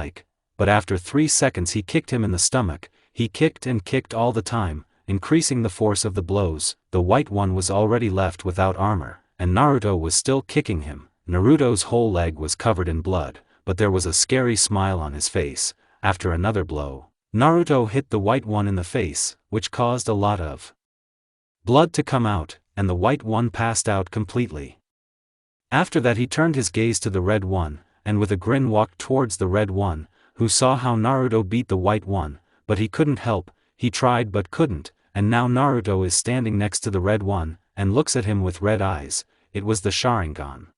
but after 3 seconds he kicked him in the stomach. He kicked and kicked all the time, increasing the force of the blows. The white one was already left without armor, and Naruto was still kicking him. Naruto's whole leg was covered in blood, but there was a scary smile on his face. After another blow, Naruto hit the white one in the face, which caused a lot of blood to come out, and the white one passed out completely. After that he turned his gaze to the red one, and with a grin walked towards the red one, who saw how Naruto beat the white one, but he couldn't help. He tried but couldn't, and now Naruto is standing next to the red one, and looks at him with red eyes. It was the Sharingan.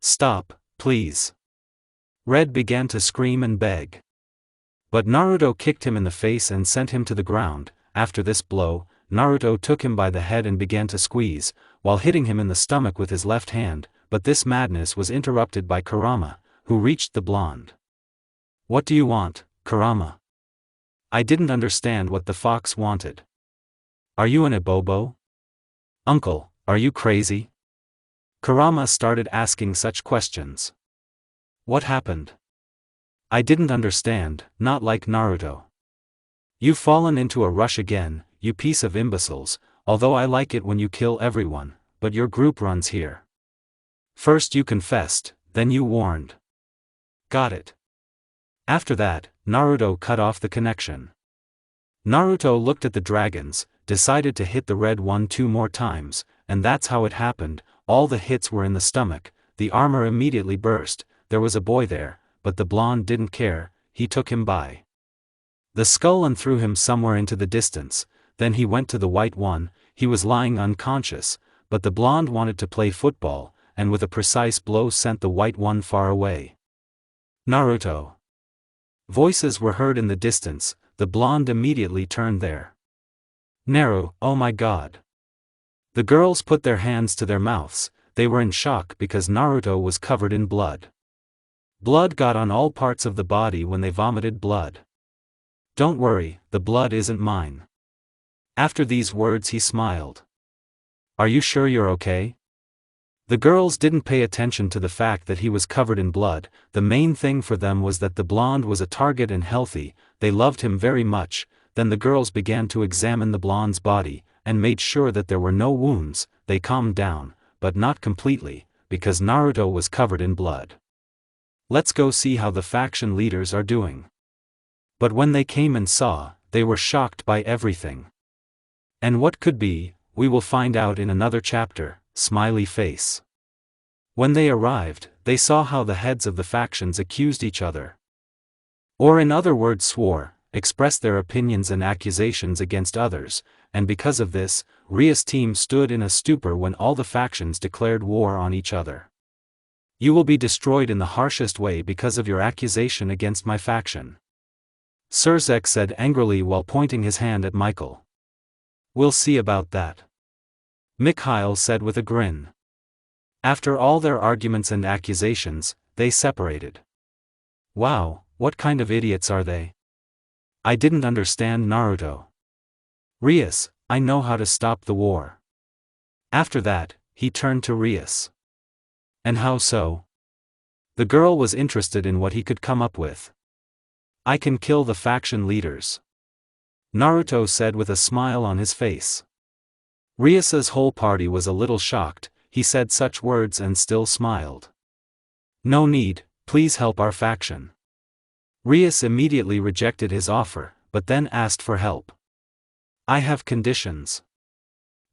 Stop, please. Red began to scream and beg. But Naruto kicked him in the face and sent him to the ground. After this blow, Naruto took him by the head and began to squeeze, while hitting him in the stomach with his left hand, but this madness was interrupted by Kurama, who reached the blonde. What do you want, Kurama? I didn't understand what the fox wanted. Are you an Ibobo? Uncle, are you crazy? Kurama started asking such questions. What happened? I didn't understand, not like Naruto. You've fallen into a rush again, you piece of imbeciles, although I like it when you kill everyone, but your group runs here. First you confessed, then you warned. Got it. After that, Naruto cut off the connection. Naruto looked at the dragons, decided to hit the red one 2 more times, and that's how it happened. All the hits were in the stomach. The armor immediately burst. There was a boy there, but the blonde didn't care. He took him by the skull and threw him somewhere into the distance. Then he went to the white one. He was lying unconscious, but the blonde wanted to play football, and with a precise blow sent the white one far away. Naruto. Voices were heard in the distance. The blonde immediately turned there. Naru, oh my god. The girls put their hands to their mouths. They were in shock because Naruto was covered in blood. Blood got on all parts of the body when they vomited blood. Don't worry, the blood isn't mine. After these words he smiled. Are you sure you're okay? The girls didn't pay attention to the fact that he was covered in blood. The main thing for them was that the blonde was a target and healthy. They loved him very much. Then the girls began to examine the blonde's body, and made sure that there were no wounds. They calmed down, but not completely, because Naruto was covered in blood. Let's go see how the faction leaders are doing. But when they came and saw, they were shocked by everything. And what could be, we will find out in another chapter. Smiley face. When they arrived, they saw how the heads of the factions accused each other. Or in other words swore, expressed their opinions and accusations against others, and because of this, Rias' team stood in a stupor when all the factions declared war on each other. You will be destroyed in the harshest way because of your accusation against my faction. Surzek said angrily while pointing his hand at Michael. We'll see about that. Mikhail said with a grin. After all their arguments and accusations, they separated. Wow, what kind of idiots are they? I didn't understand Naruto. Rias, I know how to stop the war. After that, he turned to Rias. And how so? The girl was interested in what he could come up with. I can kill the faction leaders, Naruto said with a smile on his face. Rias's whole party was a little shocked. He said such words and still smiled. No need, please help our faction. Rias immediately rejected his offer, but then asked for help. I have conditions.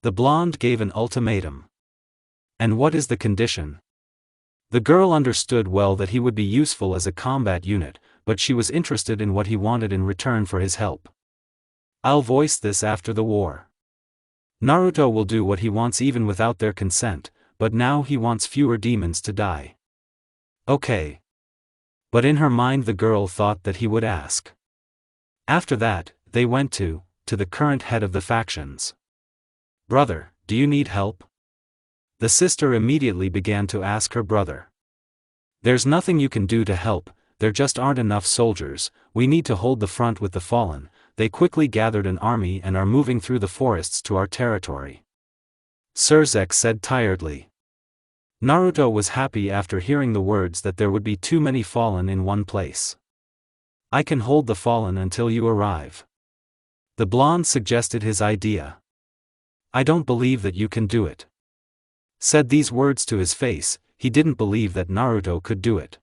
The blonde gave an ultimatum. And what is the condition? The girl understood well that he would be useful as a combat unit, but she was interested in what he wanted in return for his help. I'll voice this after the war. Naruto will do what he wants even without their consent, but now he wants fewer demons to die. Okay. But in her mind the girl thought that he would ask. After that, they went to the current head of the factions. Brother, do you need help? The sister immediately began to ask her brother. There's nothing you can do to help, there just aren't enough soldiers, we need to hold the front with the fallen. They quickly gathered an army and are moving through the forests to our territory. Surzek said tiredly. Naruto was happy after hearing the words that there would be too many fallen in one place. I can hold the fallen until you arrive. The blonde suggested his idea. I don't believe that you can do it. Said these words to his face, he didn't believe that Naruto could do it.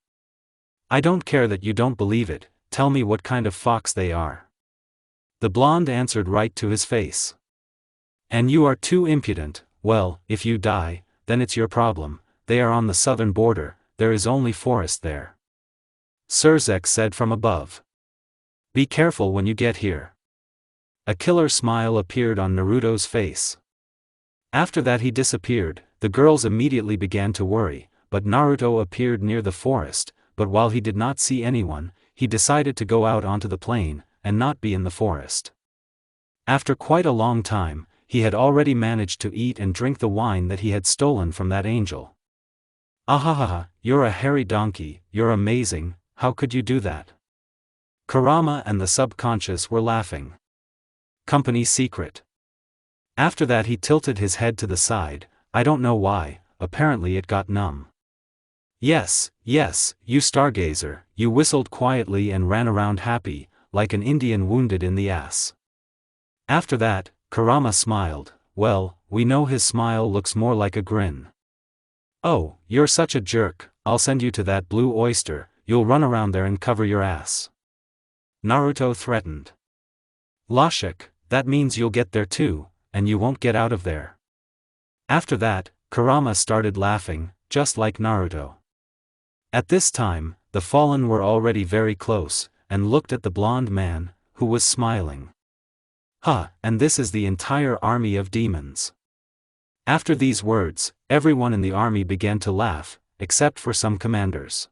I don't care that you don't believe it, tell me what kind of fox they are. The blonde answered right to his face. And you are too impudent, well, if you die, then it's your problem, they are on the southern border, there is only forest there. Surzek said from above. Be careful when you get here. A killer smile appeared on Naruto's face. After that he disappeared. The girls immediately began to worry, but Naruto appeared near the forest, but while he did not see anyone, he decided to go out onto the plain, and not be in the forest. After quite a long time, he had already managed to eat and drink the wine that he had stolen from that angel. Ahahaha, you're a hairy donkey, you're amazing, how could you do that? Kurama and the subconscious were laughing. Company secret. After that he tilted his head to the side, I don't know why, apparently it got numb. Yes, you stargazer, you whistled quietly and ran around happy, like an Indian wounded in the ass. After that, Kurama smiled, well, we know his smile looks more like a grin. Oh, you're such a jerk, I'll send you to that blue oyster, you'll run around there and cover your ass. Naruto threatened. Logic, that means you'll get there too, and you won't get out of there. After that, Kurama started laughing, just like Naruto. At this time, the fallen were already very close, and looked at the blonde man, who was smiling. And this is the entire army of demons. After these words, everyone in the army began to laugh, except for some commanders.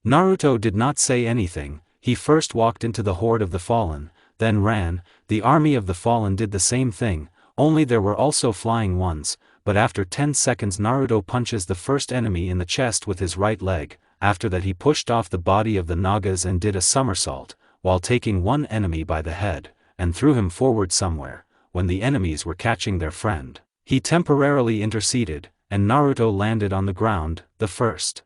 Naruto did not say anything, he first walked into the horde of the fallen, then ran. The army of the fallen did the same thing, only there were also flying ones, but after 10 seconds Naruto punches the first enemy in the chest with his right leg. After that he pushed off the body of the Nagas and did a somersault, while taking one enemy by the head, and threw him forward somewhere. When the enemies were catching their friend, he temporarily interceded, and Naruto landed on the ground. The first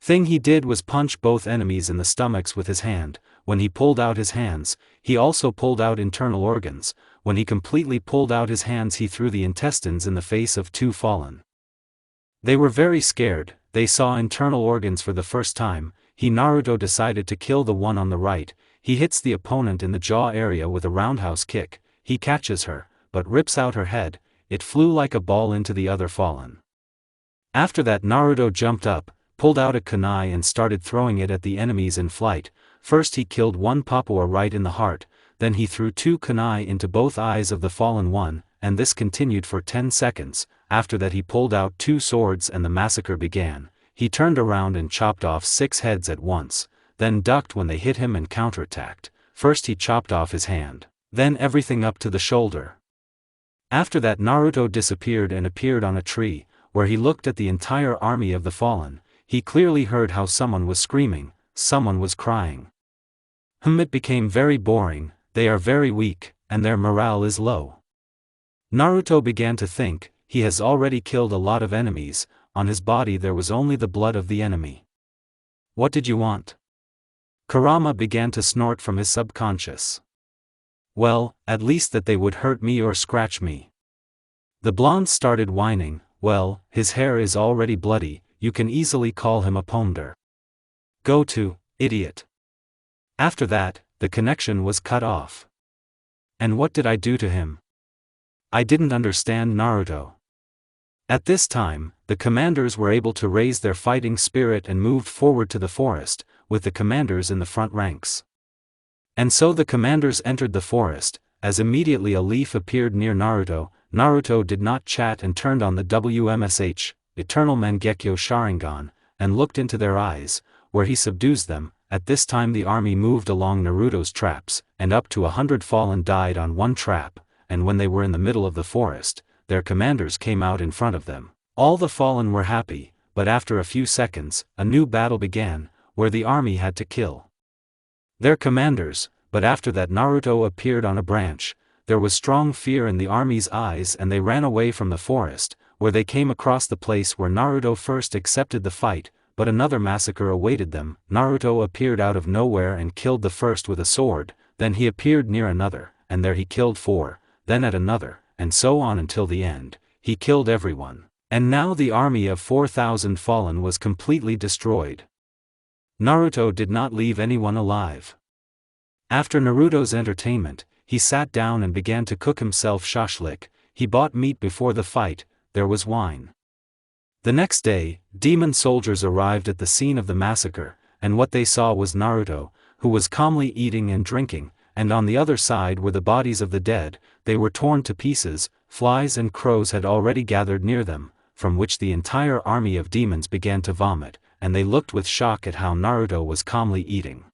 thing he did was punch both enemies in the stomachs with his hand. When he pulled out his hands, he also pulled out internal organs. When he completely pulled out his hands he threw the intestines in the face of two fallen. They were very scared, they saw internal organs for the first time. Naruto decided to kill the one on the right. He hits the opponent in the jaw area with a roundhouse kick. He catches her, but rips out her head. It flew like a ball into the other fallen. After that Naruto jumped up, pulled out a kunai and started throwing it at the enemies in flight. First he killed one Papua right in the heart, then he threw two kunai into both eyes of the fallen one, and this continued for 10 seconds. After that he pulled out two swords and the massacre began. He turned around and chopped off 6 heads at once, then ducked when they hit him and counterattacked. First he chopped off his hand, then everything up to the shoulder. After that Naruto disappeared and appeared on a tree, where he looked at the entire army of the fallen. He clearly heard how someone was screaming, someone was crying. It became very boring, they are very weak, and their morale is low. Naruto began to think, he has already killed a lot of enemies, on his body there was only the blood of the enemy. What did you want? Kurama began to snort from his subconscious. Well, at least that they would hurt me or scratch me. The blonde started whining, well, his hair is already bloody, you can easily call him a ponder. Go to, idiot. After that, the connection was cut off. And what did I do to him? I didn't understand Naruto. At this time, the commanders were able to raise their fighting spirit and moved forward to the forest, with the commanders in the front ranks. And so the commanders entered the forest, as immediately a leaf appeared near Naruto. Naruto did not chat and turned on the WMSH, Eternal Mangekyo Sharingan, and looked into their eyes, where he subdues them. At this time the army moved along Naruto's traps, and up to 100 fallen died on one trap, and when they were in the middle of the forest, their commanders came out in front of them. All the fallen were happy, but after a few seconds, a new battle began, where the army had to kill their commanders, but after that Naruto appeared on a branch. There was strong fear in the army's eyes and they ran away from the forest, where they came across the place where Naruto first accepted the fight, but another massacre awaited them. Naruto appeared out of nowhere and killed the first with a sword, then he appeared near another, and there he killed 4, then at another, and so on until the end. He killed everyone. And now the army of 4,000 fallen was completely destroyed. Naruto did not leave anyone alive. After Naruto's entertainment, he sat down and began to cook himself shashlik. He bought meat before the fight, there was wine. The next day, demon soldiers arrived at the scene of the massacre, and what they saw was Naruto, who was calmly eating and drinking, and on the other side were the bodies of the dead. They were torn to pieces, flies and crows had already gathered near them, from which the entire army of demons began to vomit, and they looked with shock at how Naruto was calmly eating.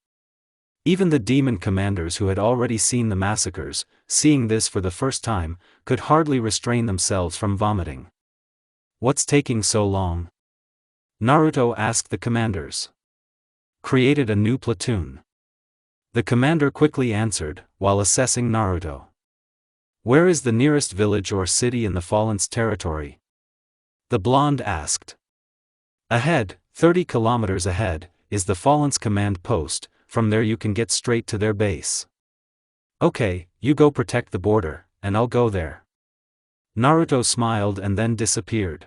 Even the demon commanders who had already seen the massacres, seeing this for the first time, could hardly restrain themselves from vomiting. What's taking so long? Naruto asked the commanders. Created a new platoon. The commander quickly answered, while assessing Naruto. Where is the nearest village or city in the fallen's territory? The blonde asked. Ahead, 30 kilometers ahead, is the fallen's command post. From there you can get straight to their base. Okay, you go protect the border, and I'll go there. Naruto smiled and then disappeared.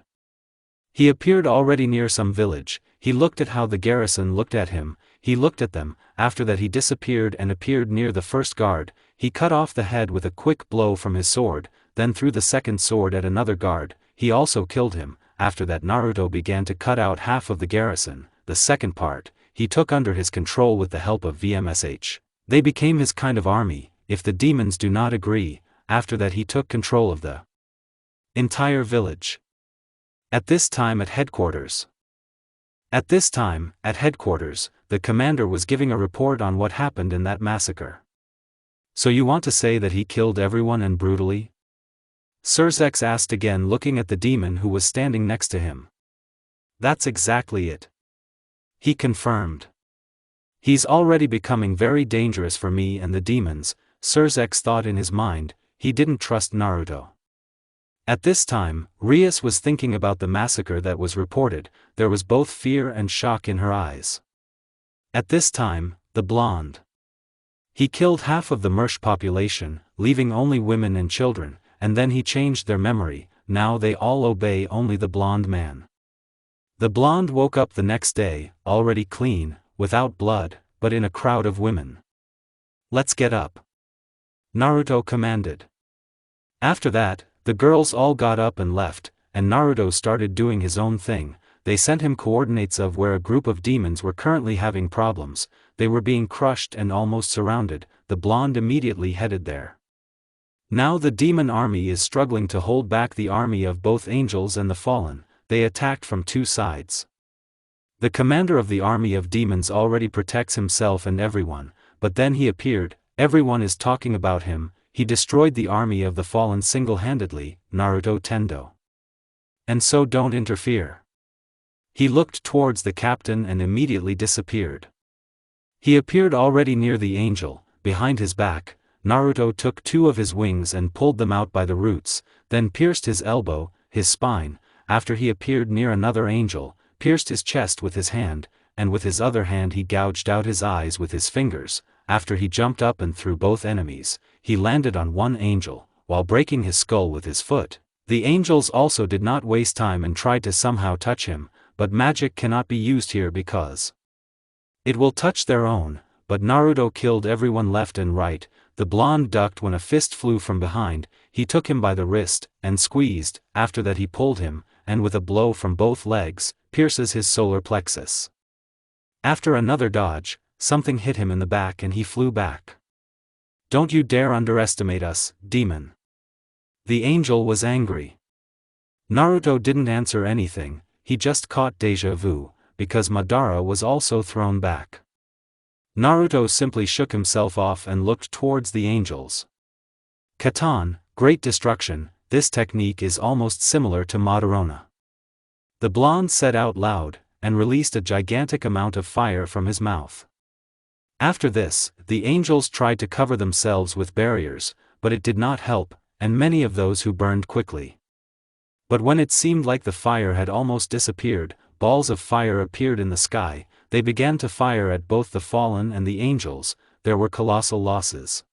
He appeared already near some village. He looked at how the garrison looked at him, he looked at them. After that he disappeared and appeared near the first guard. He cut off the head with a quick blow from his sword, then threw the second sword at another guard. He also killed him. After that Naruto began to cut out half of the garrison. The second part, he took under his control with the help of VMSH. They became his kind of army, if the demons do not agree. After that he took control of the entire village. At this time at headquarters, the commander was giving a report on what happened in that massacre. So you want to say that he killed everyone and brutally? Surzex asked again, looking at the demon who was standing next to him. That's exactly it. He confirmed. He's already becoming very dangerous for me and the demons, Surzex thought in his mind. He didn't trust Naruto. At this time, Rias was thinking about the massacre that was reported. There was both fear and shock in her eyes. At this time, the blonde. He killed half of the Mersh population, leaving only women and children, and then he changed their memory. Now they all obey only the blonde man. The blonde woke up the next day, already clean, without blood, but in a crowd of women. Let's get up, Naruto commanded. After that, the girls all got up and left, and Naruto started doing his own thing. They sent him coordinates of where a group of demons were currently having problems. They were being crushed and almost surrounded. The blonde immediately headed there. Now the demon army is struggling to hold back the army of both angels and the fallen. They attacked from two sides. The commander of the army of demons already protects himself and everyone, but then he appeared. Everyone is talking about him. He destroyed the army of the fallen single-handedly, Naruto Tendo. And so don't interfere. He looked towards the captain and immediately disappeared. He appeared already near the angel. Behind his back, Naruto took two of his wings and pulled them out by the roots, then pierced his elbow, his spine, after he appeared near another angel, pierced his chest with his hand, and with his other hand he gouged out his eyes with his fingers. After he jumped up and threw both enemies, he landed on one angel, while breaking his skull with his foot. The angels also did not waste time and tried to somehow touch him, but magic cannot be used here because it will touch their own, but Naruto killed everyone left and right. The blonde ducked when a fist flew from behind, he took him by the wrist, and squeezed. After that he pulled him, and with a blow from both legs, pierces his solar plexus. After another dodge, something hit him in the back and he flew back. Don't you dare underestimate us, demon. The angel was angry. Naruto didn't answer anything, he just caught deja vu, because Madara was also thrown back. Naruto simply shook himself off and looked towards the angels. Katan, great destruction, this technique is almost similar to Madarona. The blonde said out loud, and released a gigantic amount of fire from his mouth. After this, the angels tried to cover themselves with barriers, but it did not help, and many of those who burned quickly. But when it seemed like the fire had almost disappeared, balls of fire appeared in the sky. They began to fire at both the fallen and the angels. There were colossal losses.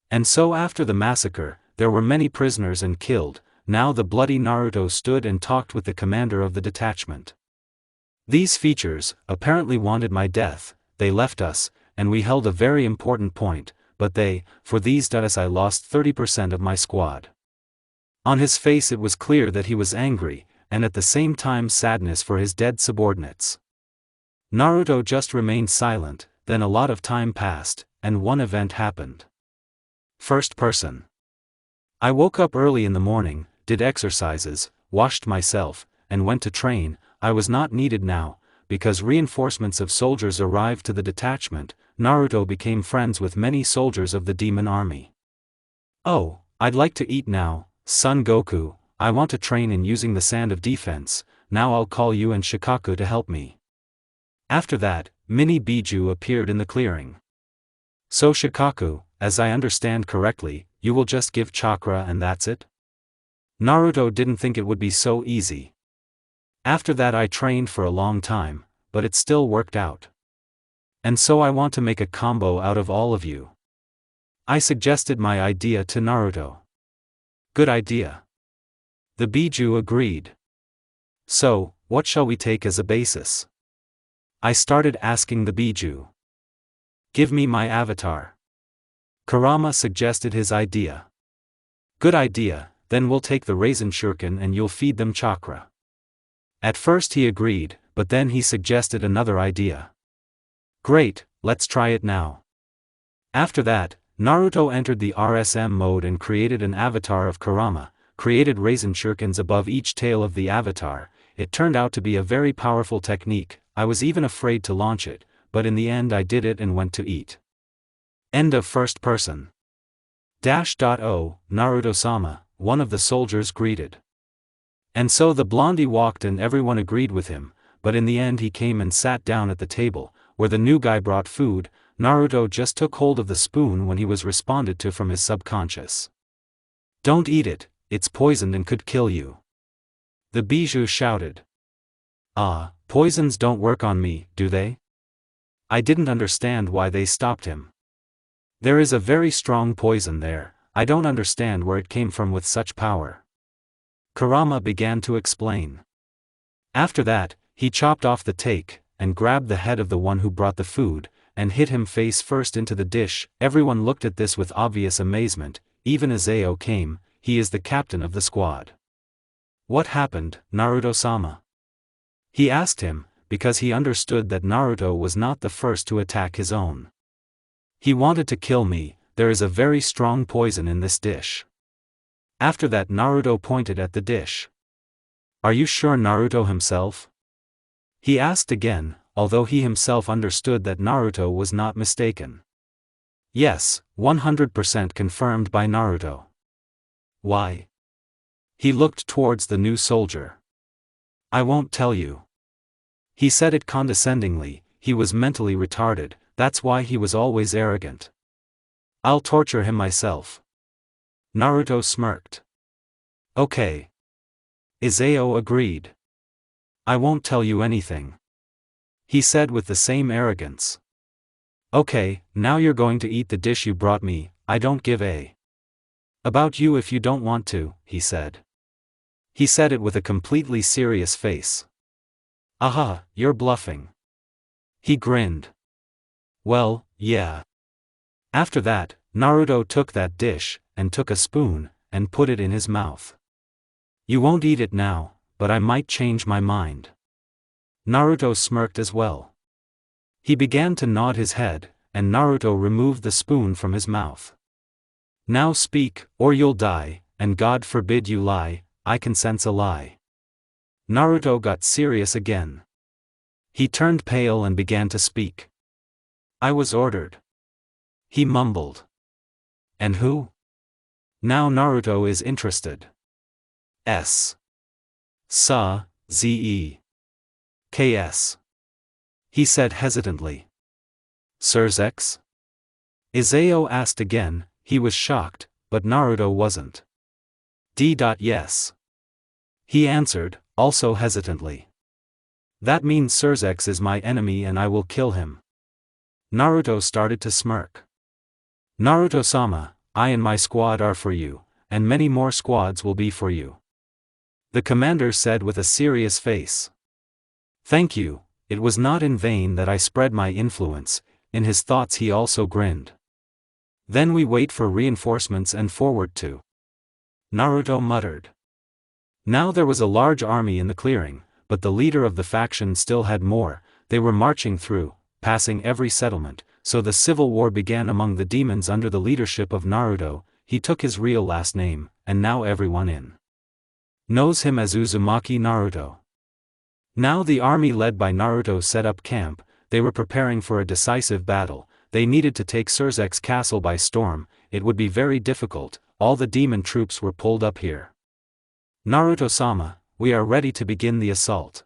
And so after the massacre, there were many prisoners and killed. Now the bloody Naruto stood and talked with the commander of the detachment. These features apparently wanted my death. They left us, and we held a very important point, but for these deaths I lost 30% of my squad. On his face it was clear that he was angry, and at the same time sadness for his dead subordinates. Naruto just remained silent. Then a lot of time passed, and one event happened. First person. I woke up early in the morning, did exercises, washed myself, and went to train. I was not needed now, because reinforcements of soldiers arrived to the detachment. Naruto became friends with many soldiers of the demon army. Oh, I'd like to eat now, Son Goku. I want to train in using the sand of defense. Now I'll call you and Shikaku to help me. After that, Mini Biju appeared in the clearing. So Shikaku, as I understand correctly, you will just give chakra and that's it? Naruto didn't think it would be so easy. After that I trained for a long time, but it still worked out. And so I want to make a combo out of all of you. I suggested my idea to Naruto. Good idea. The Biju agreed. So, what shall we take as a basis? I started asking the Biju. Give me my avatar. Kurama suggested his idea. Good idea, then we'll take the raisin shuriken and you'll feed them chakra. At first he agreed, but then he suggested another idea. Great, let's try it now. After that, Naruto entered the RSM mode and created an avatar of Kurama, created raisin shurikens above each tail of the avatar. It turned out to be a very powerful technique. I was even afraid to launch it, but in the end I did it and went to eat. End of first person. O, Naruto-sama, one of the soldiers greeted. And so the blondie walked and everyone agreed with him, but in the end he came and sat down at the table, where the new guy brought food. Naruto just took hold of the spoon when he was responded to from his subconscious. Don't eat it, it's poisoned and could kill you. The Biju shouted. Ah, poisons don't work on me, do they? I didn't understand why they stopped him. There is a very strong poison there, I don't understand where it came from with such power. Kurama began to explain. After that, he chopped off the take, and grabbed the head of the one who brought the food, and hit him face first into the dish. Everyone looked at this with obvious amazement. Even Izao came, he is the captain of the squad. What happened, Naruto-sama? He asked him, because he understood that Naruto was not the first to attack his own. He wanted to kill me. There is a very strong poison in this dish. After that Naruto pointed at the dish. Are you sure Naruto himself? He asked again, although he himself understood that Naruto was not mistaken. Yes, 100% confirmed by Naruto. Why? He looked towards the new soldier. I won't tell you. He said it condescendingly. He was mentally retarded, that's why he was always arrogant. I'll torture him myself. Naruto smirked. Okay. Izao agreed. I won't tell you anything, he said with the same arrogance. Okay, now you're going to eat the dish you brought me. I don't give a about you if you don't want to, he said. He said it with a completely serious face. Aha, you're bluffing. He grinned. Well, yeah. After that, Naruto took that dish, and took a spoon, and put it in his mouth. You won't eat it now, but I might change my mind. Naruto smirked as well. He began to nod his head, and Naruto removed the spoon from his mouth. Now speak, or you'll die, and God forbid you lie, I can sense a lie. Naruto got serious again. He turned pale and began to speak. I was ordered. He mumbled. And who? Now Naruto is interested. Zeks. He said hesitantly. Sirs? Izao asked again. He was shocked, but Naruto wasn't. Yes. He answered, also hesitantly. That means Sirs is my enemy and I will kill him. Naruto started to smirk. Naruto-sama, I and my squad are for you, and many more squads will be for you. The commander said with a serious face. Thank you, it was not in vain that I spread my influence. In his thoughts he also grinned. Then we wait for reinforcements and forward to. Naruto muttered. Now there was a large army in the clearing, but the leader of the faction still had more. They were marching through, passing every settlement, so the civil war began among the demons under the leadership of Naruto. He took his real last name, and now everyone in knows him as Uzumaki Naruto. Now the army led by Naruto set up camp. They were preparing for a decisive battle. They needed to take Sirzek's castle by storm. It would be very difficult. All the demon troops were pulled up here. Naruto-sama, we are ready to begin the assault.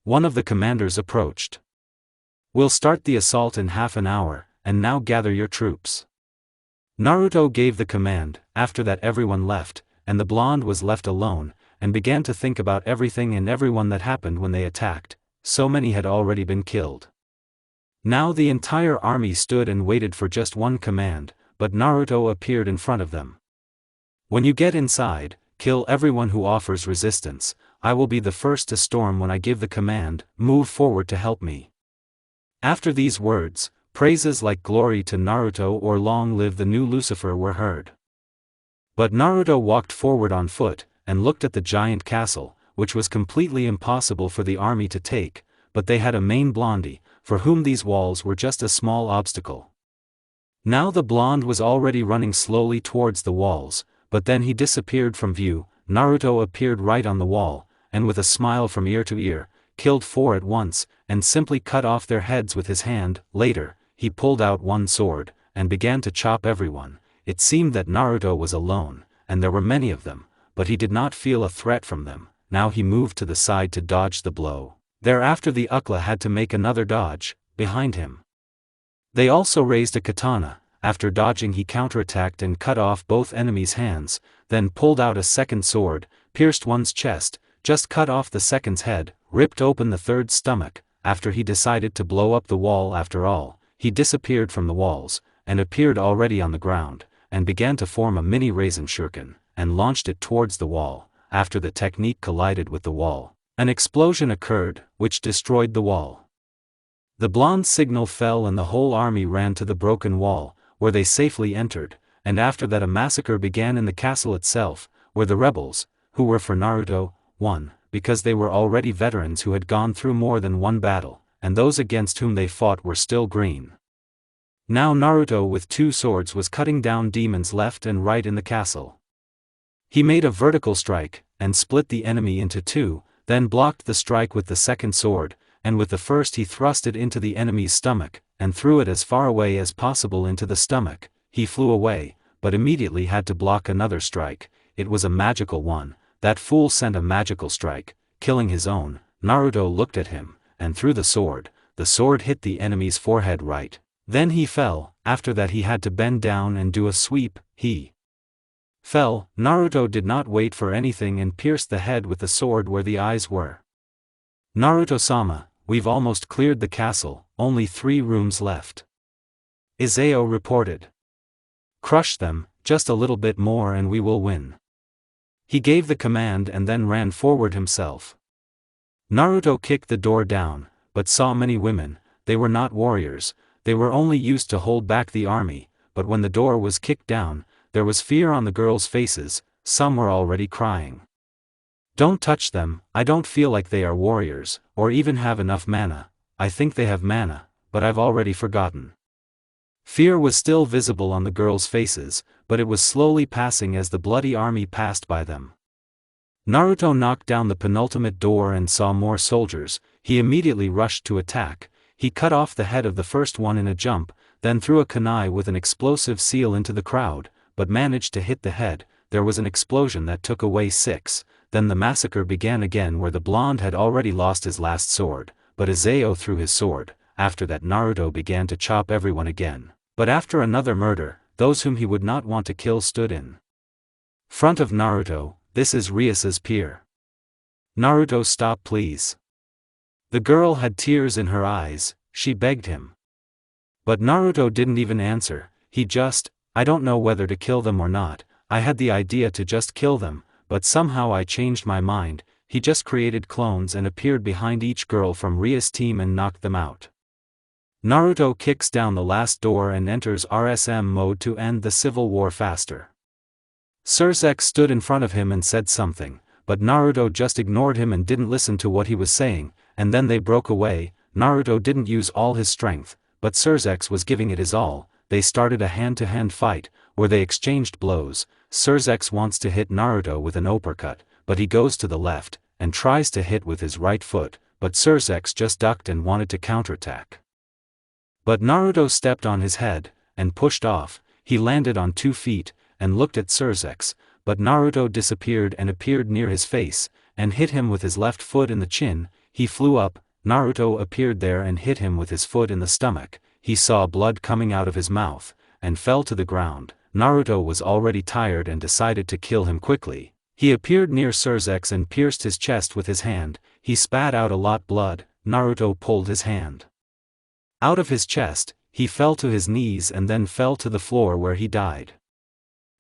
One of the commanders approached. We'll start the assault in half an hour, and now gather your troops. Naruto gave the command. After that everyone left, and the blonde was left alone, and began to think about everything and everyone that happened when they attacked. So many had already been killed. Now the entire army stood and waited for just one command, but Naruto appeared in front of them. When you get inside, kill everyone who offers resistance. I will be the first to storm when I give the command. Move forward to help me. After these words, praises like glory to Naruto or long live the new Lucifer were heard. But Naruto walked forward on foot, and looked at the giant castle, which was completely impossible for the army to take, but they had a main blondie, for whom these walls were just a small obstacle. Now the blonde was already running slowly towards the walls, but then he disappeared from view. Naruto appeared right on the wall, and with a smile from ear to ear, killed 4 at once, and simply cut off their heads with his hand. Later, he pulled out one sword, and began to chop everyone. It seemed that Naruto was alone, and there were many of them, but he did not feel a threat from them. Now he moved to the side to dodge the blow. Thereafter the Ukla had to make another dodge, behind him. They also raised a katana. After dodging he counterattacked and cut off both enemies' hands, then pulled out a second sword, pierced one's chest, just cut off the second's head, ripped open the third's stomach. After he decided to blow up the wall after all, he disappeared from the walls, and appeared already on the ground, and began to form a mini raisin shuriken, and launched it towards the wall. After the technique collided with the wall, an explosion occurred, which destroyed the wall. The blonde's signal fell and the whole army ran to the broken wall, where they safely entered, and after that a massacre began in the castle itself, where the rebels, who were for Naruto, won, because they were already veterans who had gone through more than one battle, and those against whom they fought were still green. Now Naruto with 2 swords was cutting down demons left and right in the castle. He made a vertical strike, and split the enemy into 2, then blocked the strike with the second sword, and with the first he thrust it into the enemy's stomach, and threw it as far away as possible into the stomach. He flew away, but immediately had to block another strike. It was a magical one. That fool sent a magical strike, killing his own. Naruto looked at him, and threw the sword. The sword hit the enemy's forehead right, Then he fell. After that he had to bend down and do a sweep. He fell. Naruto did not wait for anything and pierced the head with the sword where the eyes were. Naruto-sama, we've almost cleared the castle, only 3 rooms left. Izao reported. Crush them, just a little bit more and we will win. He gave the command and then ran forward himself. Naruto kicked the door down, but saw many women. They were not warriors, they were only used to hold back the army, but when the door was kicked down, there was fear on the girls' faces, some were already crying. Don't touch them, I don't feel like they are warriors, or even have enough mana. I think they have mana, but I've already forgotten. Fear was still visible on the girls' faces, but it was slowly passing as the bloody army passed by them. Naruto knocked down the penultimate door and saw more soldiers. He immediately rushed to attack. He cut off the head of the first one in a jump, then threw a kunai with an explosive seal into the crowd, but managed to hit the head. There was an explosion that took away 6, then the massacre began again where the blonde had already lost his last sword, but Izao threw his sword. After that Naruto began to chop everyone again, but after another murder, those whom he would not want to kill stood in front of Naruto. This is Rias's peer. Naruto, stop please. The girl had tears in her eyes, she begged him. But Naruto didn't even answer, he just, I don't know whether to kill them or not, I had the idea to just kill them, but somehow I changed my mind. He just created clones and appeared behind each girl from Rias' team and knocked them out. Naruto kicks down the last door and enters RSM mode to end the civil war faster. Surzex stood in front of him and said something, but Naruto just ignored him and didn't listen to what he was saying, and then they broke away. Naruto didn't use all his strength, but Surzex was giving it his all. They started a hand-to-hand fight, where they exchanged blows. Surzex wants to hit Naruto with an uppercut, but he goes to the left, and tries to hit with his right foot, but Surzex just ducked and wanted to counterattack. But Naruto stepped on his head, and pushed off. He landed on 2 feet, and looked at Surzex, but Naruto disappeared and appeared near his face, and hit him with his left foot in the chin. He flew up, Naruto appeared there and hit him with his foot in the stomach. He saw blood coming out of his mouth, and fell to the ground. Naruto was already tired and decided to kill him quickly. He appeared near Surzex and pierced his chest with his hand. He spat out a lot blood. Naruto pulled his hand out of his chest. He fell to his knees and then fell to the floor where he died.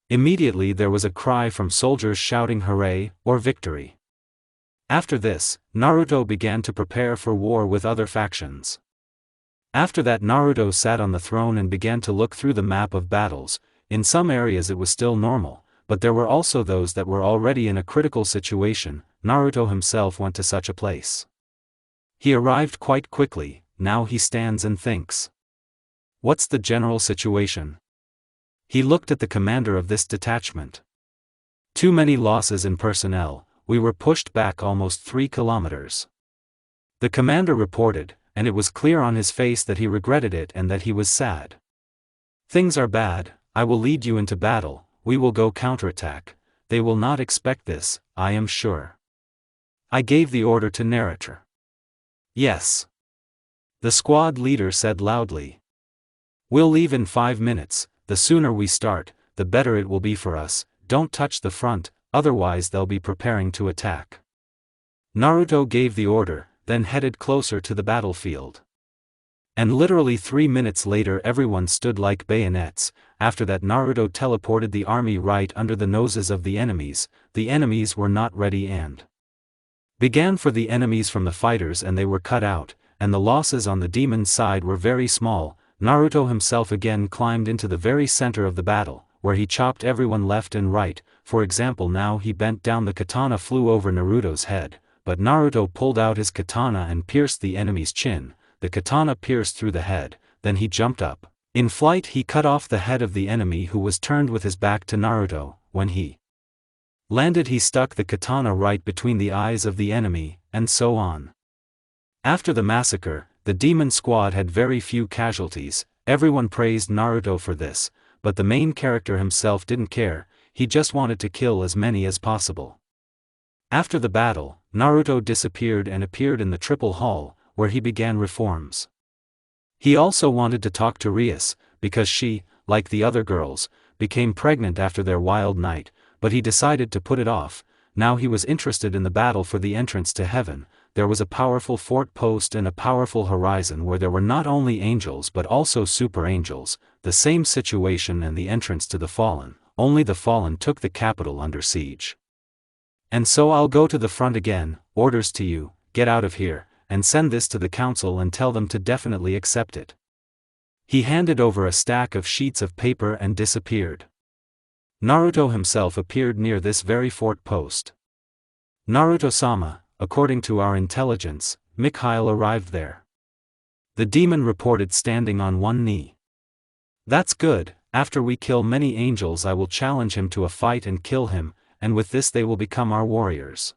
Immediately there was a cry from soldiers shouting hooray, or victory. After this, Naruto began to prepare for war with other factions. After that Naruto sat on the throne and began to look through the map of battles. In some areas it was still normal, but there were also those that were already in a critical situation. Naruto himself went to such a place. He arrived quite quickly. Now he stands and thinks. What's the general situation? He looked at the commander of this detachment. Too many losses in personnel, we were pushed back almost 3 kilometers. The commander reported, and it was clear on his face that he regretted it and that he was sad. Things are bad, I will lead you into battle, we will go counterattack. They will not expect this, I am sure. I gave the order to narrator. Yes. The squad leader said loudly. We'll leave in 5 minutes, the sooner we start, the better it will be for us. Don't touch the front, otherwise they'll be preparing to attack. Naruto gave the order, then headed closer to the battlefield. And literally 3 minutes later everyone stood like bayonets. After that Naruto teleported the army right under the noses of the enemies. The enemies were not ready and began for the enemies from the fighters and they were cut out, and the losses on the demon's side were very small. Naruto himself again climbed into the very center of the battle, where he chopped everyone left and right. For example, now he bent down, the katana flew over Naruto's head, but Naruto pulled out his katana and pierced the enemy's chin. The katana pierced through the head, then he jumped up. In flight he cut off the head of the enemy who was turned with his back to Naruto. When he landed he stuck the katana right between the eyes of the enemy, and so on. After the massacre, the demon squad had very few casualties. Everyone praised Naruto for this, but the main character himself didn't care, he just wanted to kill as many as possible. After the battle, Naruto disappeared and appeared in the Triple Hall, where he began reforms. He also wanted to talk to Rias, because she, like the other girls, became pregnant after their wild night, but he decided to put it off. Now he was interested in the battle for the entrance to heaven. There was a powerful fort post and a powerful horizon where there were not only angels but also super angels, the same situation and the entrance to the fallen, only the fallen took the capital under siege. And so I'll go to the front again, orders to you, get out of here, and send this to the council and tell them to definitely accept it. He handed over a stack of sheets of paper and disappeared. Naruto himself appeared near this very fort post. Naruto-sama, according to our intelligence, Mikhail arrived there. The demon reported standing on one knee. That's good, after we kill many angels I will challenge him to a fight and kill him, and with this they will become our warriors.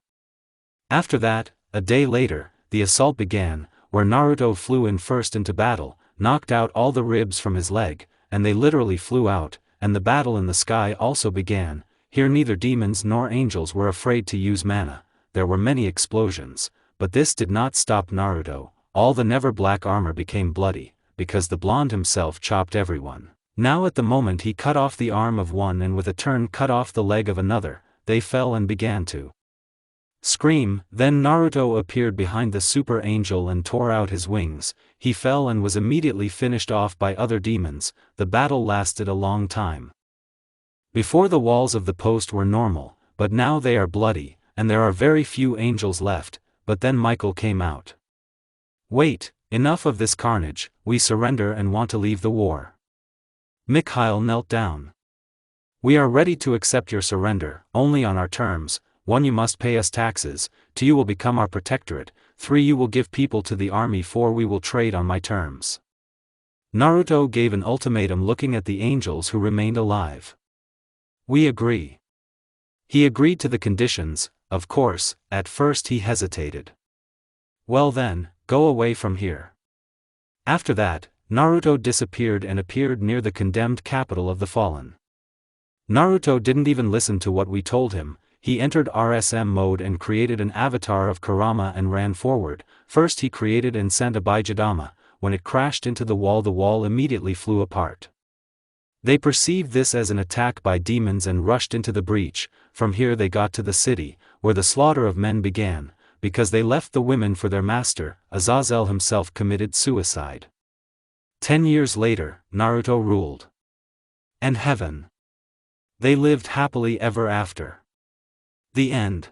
After that, a day later, the assault began, where Naruto flew in first into battle, knocked out all the ribs from his leg, and they literally flew out, and the battle in the sky also began. Here neither demons nor angels were afraid to use mana. There were many explosions, but this did not stop Naruto. All the never black armor became bloody, because the blonde himself chopped everyone. Now at the moment he cut off the arm of one and with a turn cut off the leg of another. They fell and began to scream. Then Naruto appeared behind the super angel and tore out his wings. He fell and was immediately finished off by other demons. The battle lasted a long time. Before the walls of the post were normal, but now they are bloody, and there are very few angels left. But then Michael came out. Wait, enough of this carnage, we surrender and want to leave the war. Mikhail knelt down. We are ready to accept your surrender, only on our terms. 1. You must pay us taxes, 2. You will become our protectorate, 3. You will give people to the army, 4. We will trade on my terms. Naruto gave an ultimatum looking at the angels who remained alive. We agree. He agreed to the conditions, of course. At first he hesitated. Well then, go away from here. After that, Naruto disappeared and appeared near the condemned capital of the fallen. Naruto didn't even listen to what we told him. He entered RSM mode and created an avatar of Kurama and ran forward. First he created and sent a Bijadama. When it crashed into the wall immediately flew apart. They perceived this as an attack by demons and rushed into the breach. From here they got to the city, where the slaughter of men began, because they left the women for their master. Azazel himself committed suicide. 10 years later, Naruto ruled. And heaven. They lived happily ever after. The end.